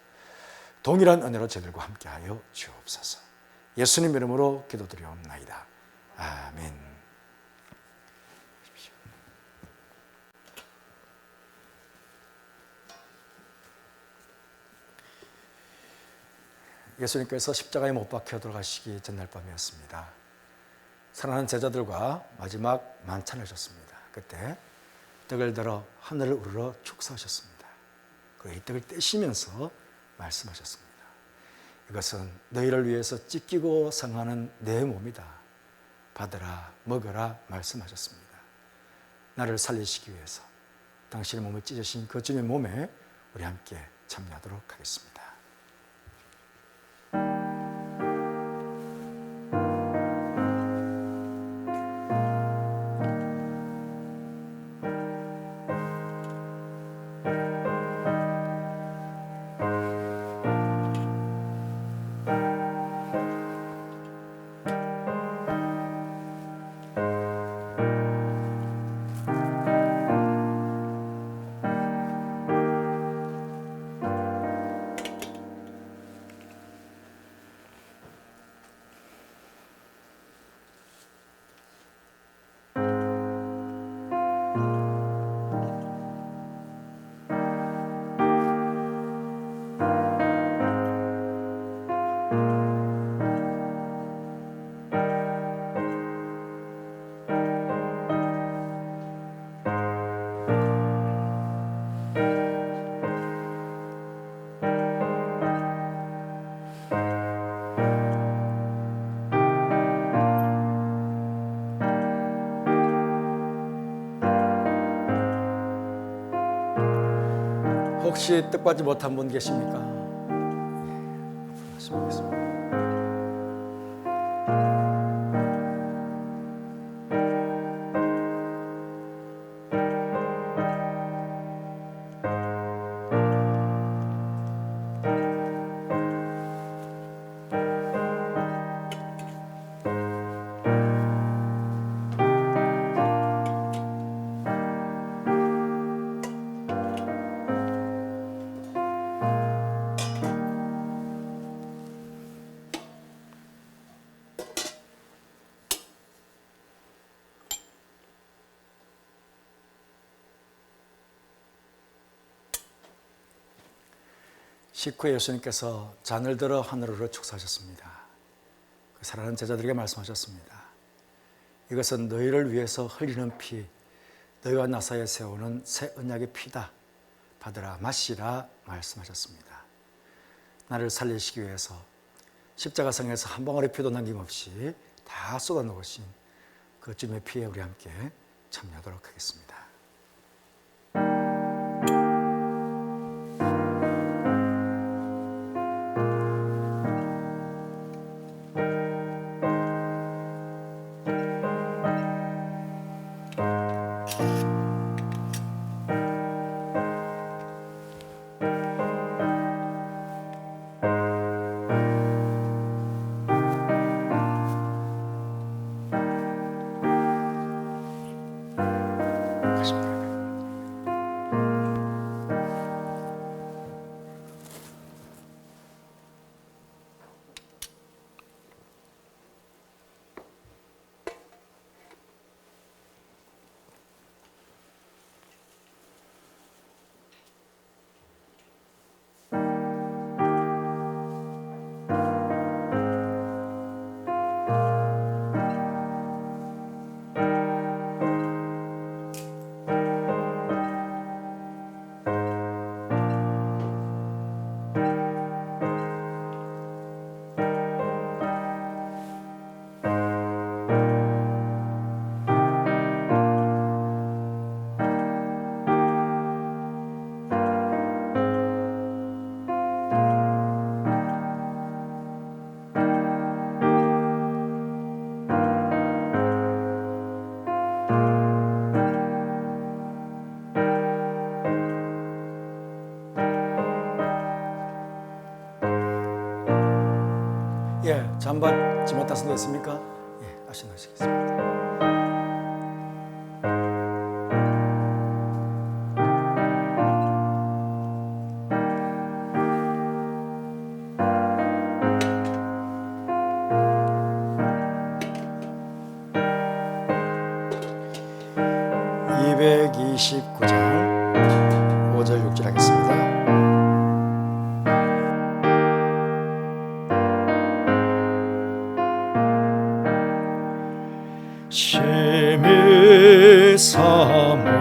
동일한 은혜로 저들과 함께하여 주옵소서. 예수님 이름으로 기도드리옵나이다. 아멘. 예수님께서 십자가에 못 박혀 돌아가시기 전날 밤이었습니다. 사랑하는 제자들과 마지막 만찬을 하셨습니다. 그때 떡을 들어 하늘을 우러러 축사하셨습니다. 그리고 이 떡을 떼시면서 말씀하셨습니다. 이것은 너희를 위해서 찢기고 상하는 내 몸이다. 받으라, 먹으라 말씀하셨습니다. 나를 살리시기 위해서 당신의 몸을 찢으신 그 주님의 몸에 우리 함께 참여하도록 하겠습니다. 혹시 뜻받지 못한 분 계십니까? 말씀하겠습니다. 식후에 예수님께서 잔을 들어 하늘으로 축사하셨습니다. 그 사랑하는 제자들에게 말씀하셨습니다. 이것은 너희를 위해서 흘리는 피, 너희와 나 사이에 세우는 새 언약의 피다. 받으라 마시라 말씀하셨습니다. 나를 살리시기 위해서 십자가상에서 한 방울의 피도 남김없이 다 쏟아놓으신 그 주님의 피에 우리 함께 참여하도록 하겠습니다. 잔 받지 못하신 데 있습니까? 아신하시겠습니다. (229장) 5절 6절 하겠습니다. 심히 사모하는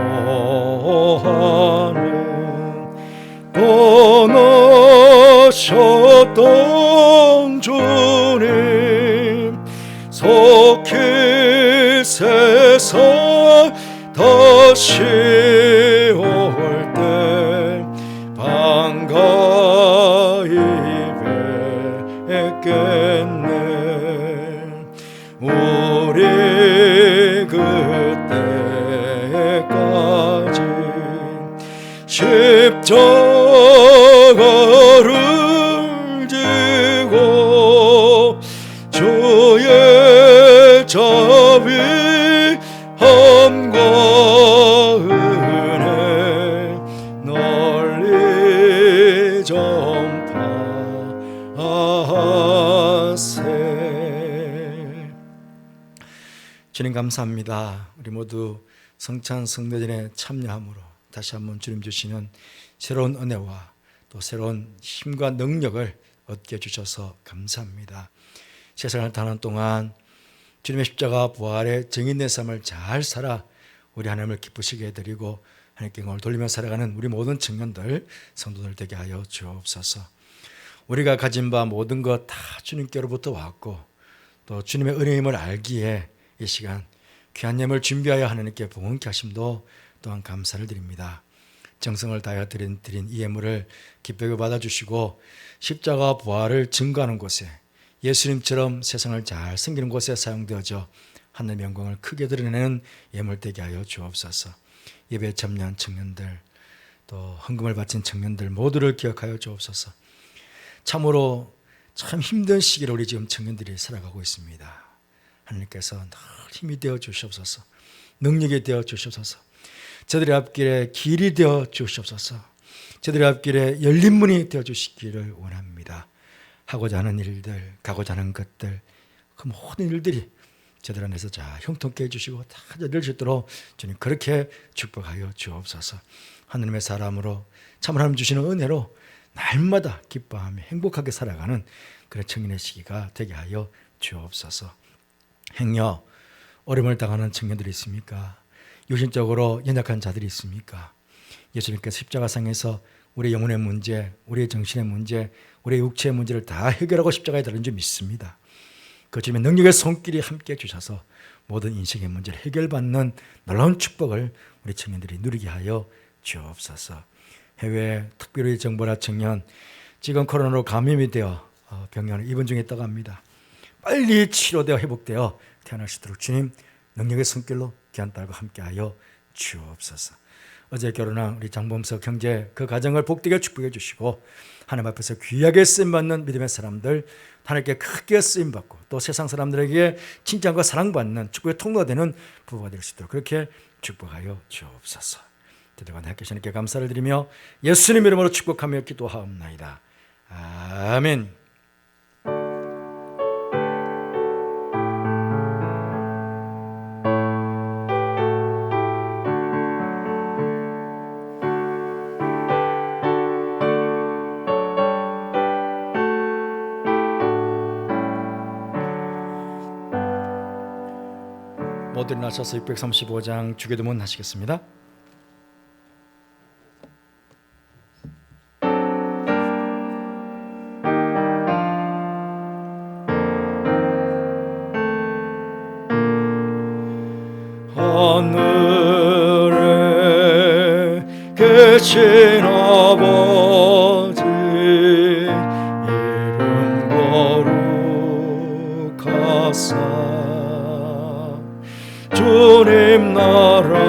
떠나셨던 주님 속히 세상 다시 올 때 반가이 뵙겠네. 우리 그때까지 십자가를 지고 주의 자비함과 은혜 널리 전파하세. 주님 감사합니다. 우리 모두 성찬 성례전에 참여함으로 다시 한번 주님 주시는 새로운 은혜와 또 새로운 힘과 능력을 얻게 해주셔서 감사합니다. 세상을 사는 동안 주님의 십자가 부활의 증인된 삶을 잘 살아 우리 하나님을 기쁘시게 해드리고 하나님께 영광을 돌리며 살아가는 우리 모든 청년들, 성도들 되게 하여 주옵소서. 우리가 가진 바 모든 것 다 주님께로부터 왔고 또 주님의 은혜임을 알기에 이 시간 귀한 예물을 준비하여 하나님께 봉헌케 하심도 또한 감사를 드립니다. 정성을 다하여 드린 이 예물을 기쁘게 받아주시고 십자가 부활을 증거하는 곳에 예수님처럼 세상을 잘 섬기는 곳에 사용되어져 하나님의 영광을 크게 드러내는 예물 되게 하여 주옵소서. 예배에 참여한 청년들 또 헌금을 바친 청년들 모두를 기억하여 주옵소서. 참으로 참 힘든 시기를 우리 지금 청년들이 살아가고 있습니다. 하나님께서 늘 힘이 되어 주시옵소서. 능력이 되어 주시옵소서. 저들의 앞길에 길이 되어 주시옵소서. 저들의 앞길에 열린 문이 되어 주시기를 원합니다. 하고자 하는 일들, 가고자 하는 것들, 그 모든 일들이 저들 안에서 자 형통케 해주시고 다 이룰 수 있도록 주님 그렇게 축복하여 주옵소서. 하나님의 사람으로 참 하나님 주시는 은혜로 날마다 기뻐하며 행복하게 살아가는 그런 청년의 시기가 되게 하여 주옵소서. 행여 어려움을 당하는 청년들이 있습니까? 육신적으로 연약한 자들이 있습니까? 예수님께서 십자가상에서 우리의 영혼의 문제, 우리의 정신의 문제, 우리의 육체의 문제를 다 해결하고 십자가에 달린 줄 믿습니다. 그 주님의 능력의 손길이 함께 주셔서 모든 인생의 문제를 해결받는 놀라운 축복을 우리 청년들이 누리게 하여 주옵소서. 해외 특별히 정보라 청년 지금 코로나로 감염이 되어 병원을 입원 중에 있다고 합니다. 빨리 치료되어 회복되어 태어날 수 있도록 주님 능력의 손길로 귀한 딸과 함께하여 주옵소서. 어제 결혼한 우리 장범석 형제 그 가정을 복되게 축복해 주시고 하나님 앞에서 귀하게 쓰임받는 믿음의 사람들, 하나님께 크게 쓰임받고 또 세상 사람들에게 칭찬과 사랑받는 축복의 통로가 되는 부부가 될 수 있도록 그렇게 축복하여 주옵소서. 대대관 함께 하시니께 감사를 드리며 예수님 이름으로 축복하며 기도하옵나이다. 아멘. 모두 일어나셔서 635장 주기도문 하시겠습니다. 하늘에 계신 아버지 이름 거룩하사 주님 나라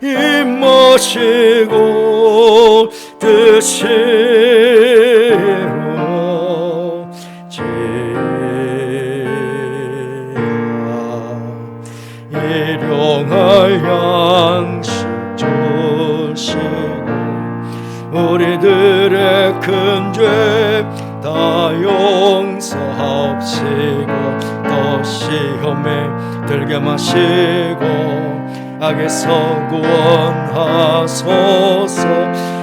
임하시고 뜻이로 일용할 양식 주시고 우리들의 큰 죄 다 용서하옵시고 또 시험에 들게 마시고 악에서 구원하소서.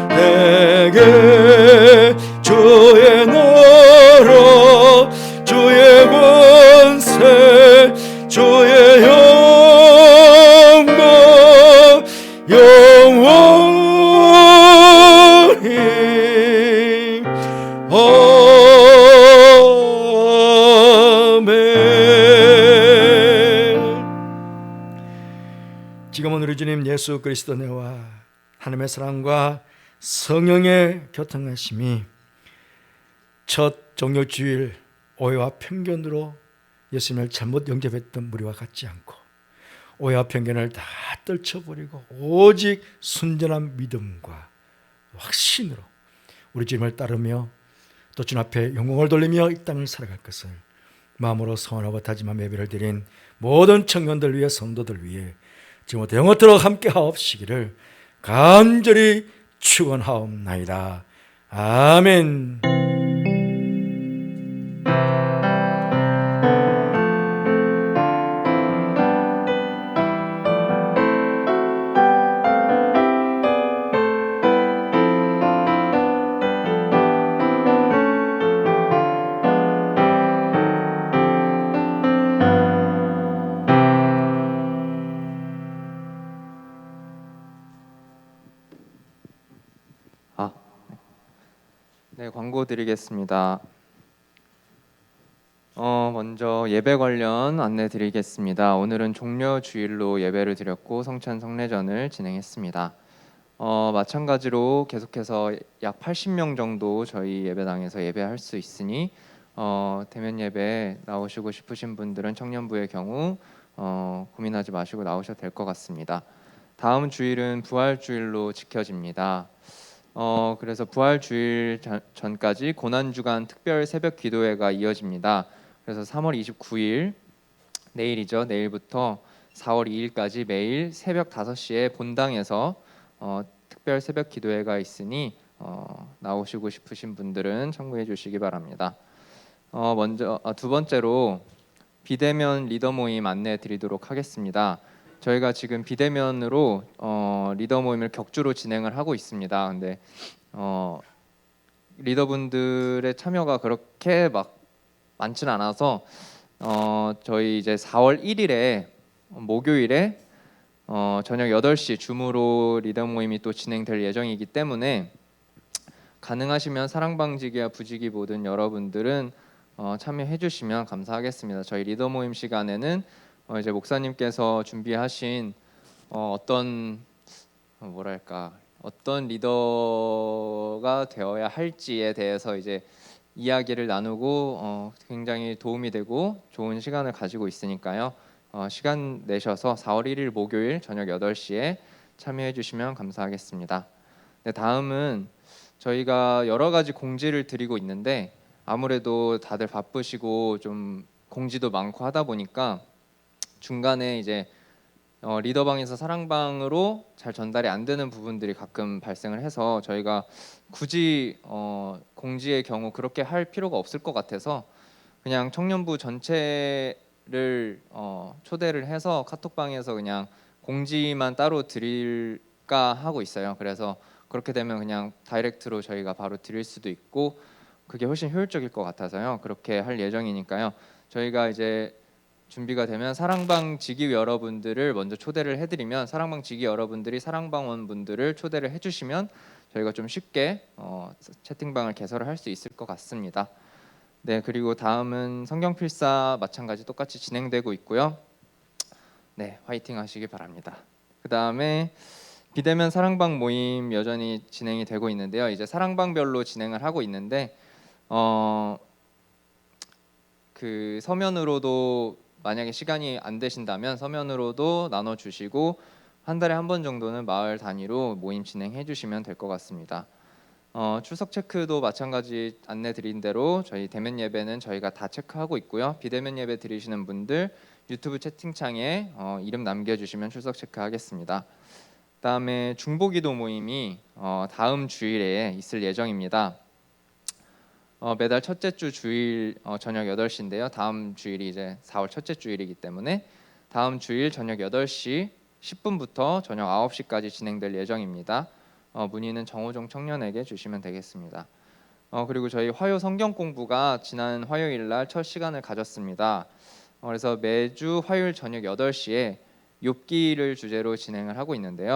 내게 주의 나라 주의 권세 주의 영광 영원히 지금은 우리 주님 예수 그리스도 내와 하나님의 사랑과 성령의 교통하심이 첫 종료주일 오해와 편견으로 예수님을 잘못 영접했던 무리와 같지 않고 오해와 편견을 다 떨쳐버리고 오직 순전한 믿음과 확신으로 우리 주님을 따르며 또 주님 앞에 영광을 돌리며 이 땅을 살아갈 것을 마음으로 소원하고 다짐하며 예배를 드린 모든 청년들 위해 성도들 위해 지금부터 영원토록 함께 하옵시기를 간절히 축원하옵나이다. 아멘. 네, 광고 드리겠습니다. 먼저 예배 관련 안내 드리겠습니다. 오늘은 종려 주일로 예배를 드렸고 성찬 성례전을 진행했습니다. 마찬가지로 계속해서 약 80명 정도 저희 예배당에서 예배할 수 있으니 대면 예배 나오시고 싶으신 분들은 청년부의 경우 고민하지 마시고 나오셔도 될 것 같습니다. 다음 주일은 부활주일로 지켜집니다. 그래서 부활주일 전까지 고난주간 특별 새벽 기도회가 이어집니다. 그래서 3월 29일 내일이죠. 내일부터 4월 2일까지 매일 새벽 5시에 본당에서 특별 새벽 기도회가 있으니 나오시고 싶으신 분들은 참고해 주시기 바랍니다. 먼저 두 번째로 비대면 리더 모임 안내 드리도록 하겠습니다. 저희가 지금 비대면으로 리더 모임을 격주로 진행을 하고 있습니다. 근데 리더분들의 참여가 그렇게 막 많지는 않아서 저희 이제 4월 1일에 목요일에 저녁 8시 줌으로 리더 모임이 또 진행될 예정이기 때문에 가능하시면 사랑방지기와 부지기 모든 여러분들은 참여해 주시면 감사하겠습니다. 저희 리더 모임 시간에는 이제 목사님께서 준비하신 어떤 어떤 리더가 되어야 할지에 대해서 이제 이야기를 나누고 굉장히 도움이 되고 좋은 시간을 가지고 있으니까요. 시간 내셔서 4월 1일 목요일 저녁 8시에 참여해 주시면 감사하겠습니다. 네, 다음은 저희가 여러 가지 공지를 드리고 있는데 아무래도 다들 바쁘시고 좀 공지도 많고 하다 보니까 중간에 이제 리더방에서 사랑방으로 잘 전달이 안 되는 부분들이 가끔 발생을 해서 저희가 굳이 공지의 경우 그렇게 할 필요가 없을 것 같아서 그냥 청년부 전체를 초대를 해서 카톡방에서 그냥 공지만 따로 드릴까 하고 있어요. 그래서 그렇게 되면 그냥 다이렉트로 저희가 바로 드릴 수도 있고 그게 훨씬 효율적일 것 같아서요. 그렇게 할 예정이니까요. 저희가 이제 준비가 되면 사랑방 직위 여러분들을 먼저 초대를 해드리면 사랑방 직위 여러분들이 사랑방원 분들을 초대를 해주시면 저희가 좀 쉽게 채팅방을 개설을 할 수 있을 것 같습니다. 네, 그리고 다음은 성경필사 마찬가지 똑같이 진행되고 있고요. 네, 화이팅 하시기 바랍니다. 그 다음에 비대면 사랑방 모임 여전히 진행이 되고 있는데요. 이제 사랑방별로 진행을 하고 있는데 그 서면으로도 만약에 시간이 안 되신다면 서면으로도 나눠주시고 한 달에 한 번 정도는 마을 단위로 모임 진행해 주시면 될 것 같습니다. 출석 체크도 마찬가지 안내 드린 대로 저희 대면 예배는 저희가 다 체크하고 있고요. 비대면 예배 드리시는 분들 유튜브 채팅창에 이름 남겨주시면 출석 체크하겠습니다. 그다음에 중보기도 모임이 다음 주일에 있을 예정입니다. 매달 첫째 주 주일 저녁 8시인데요. 다음 주일이 이제 4월 첫째 주일이기 때문에 다음 주일 저녁 8시 10분부터 저녁 9시까지 진행될 예정입니다. 문의는 정호종 청년에게 주시면 되겠습니다. 그리고 저희 화요 성경 공부가 지난 화요일 날 첫 시간을 가졌습니다. 그래서 매주 화요일 저녁 8시에 욥기를 주제로 진행을 하고 있는데요.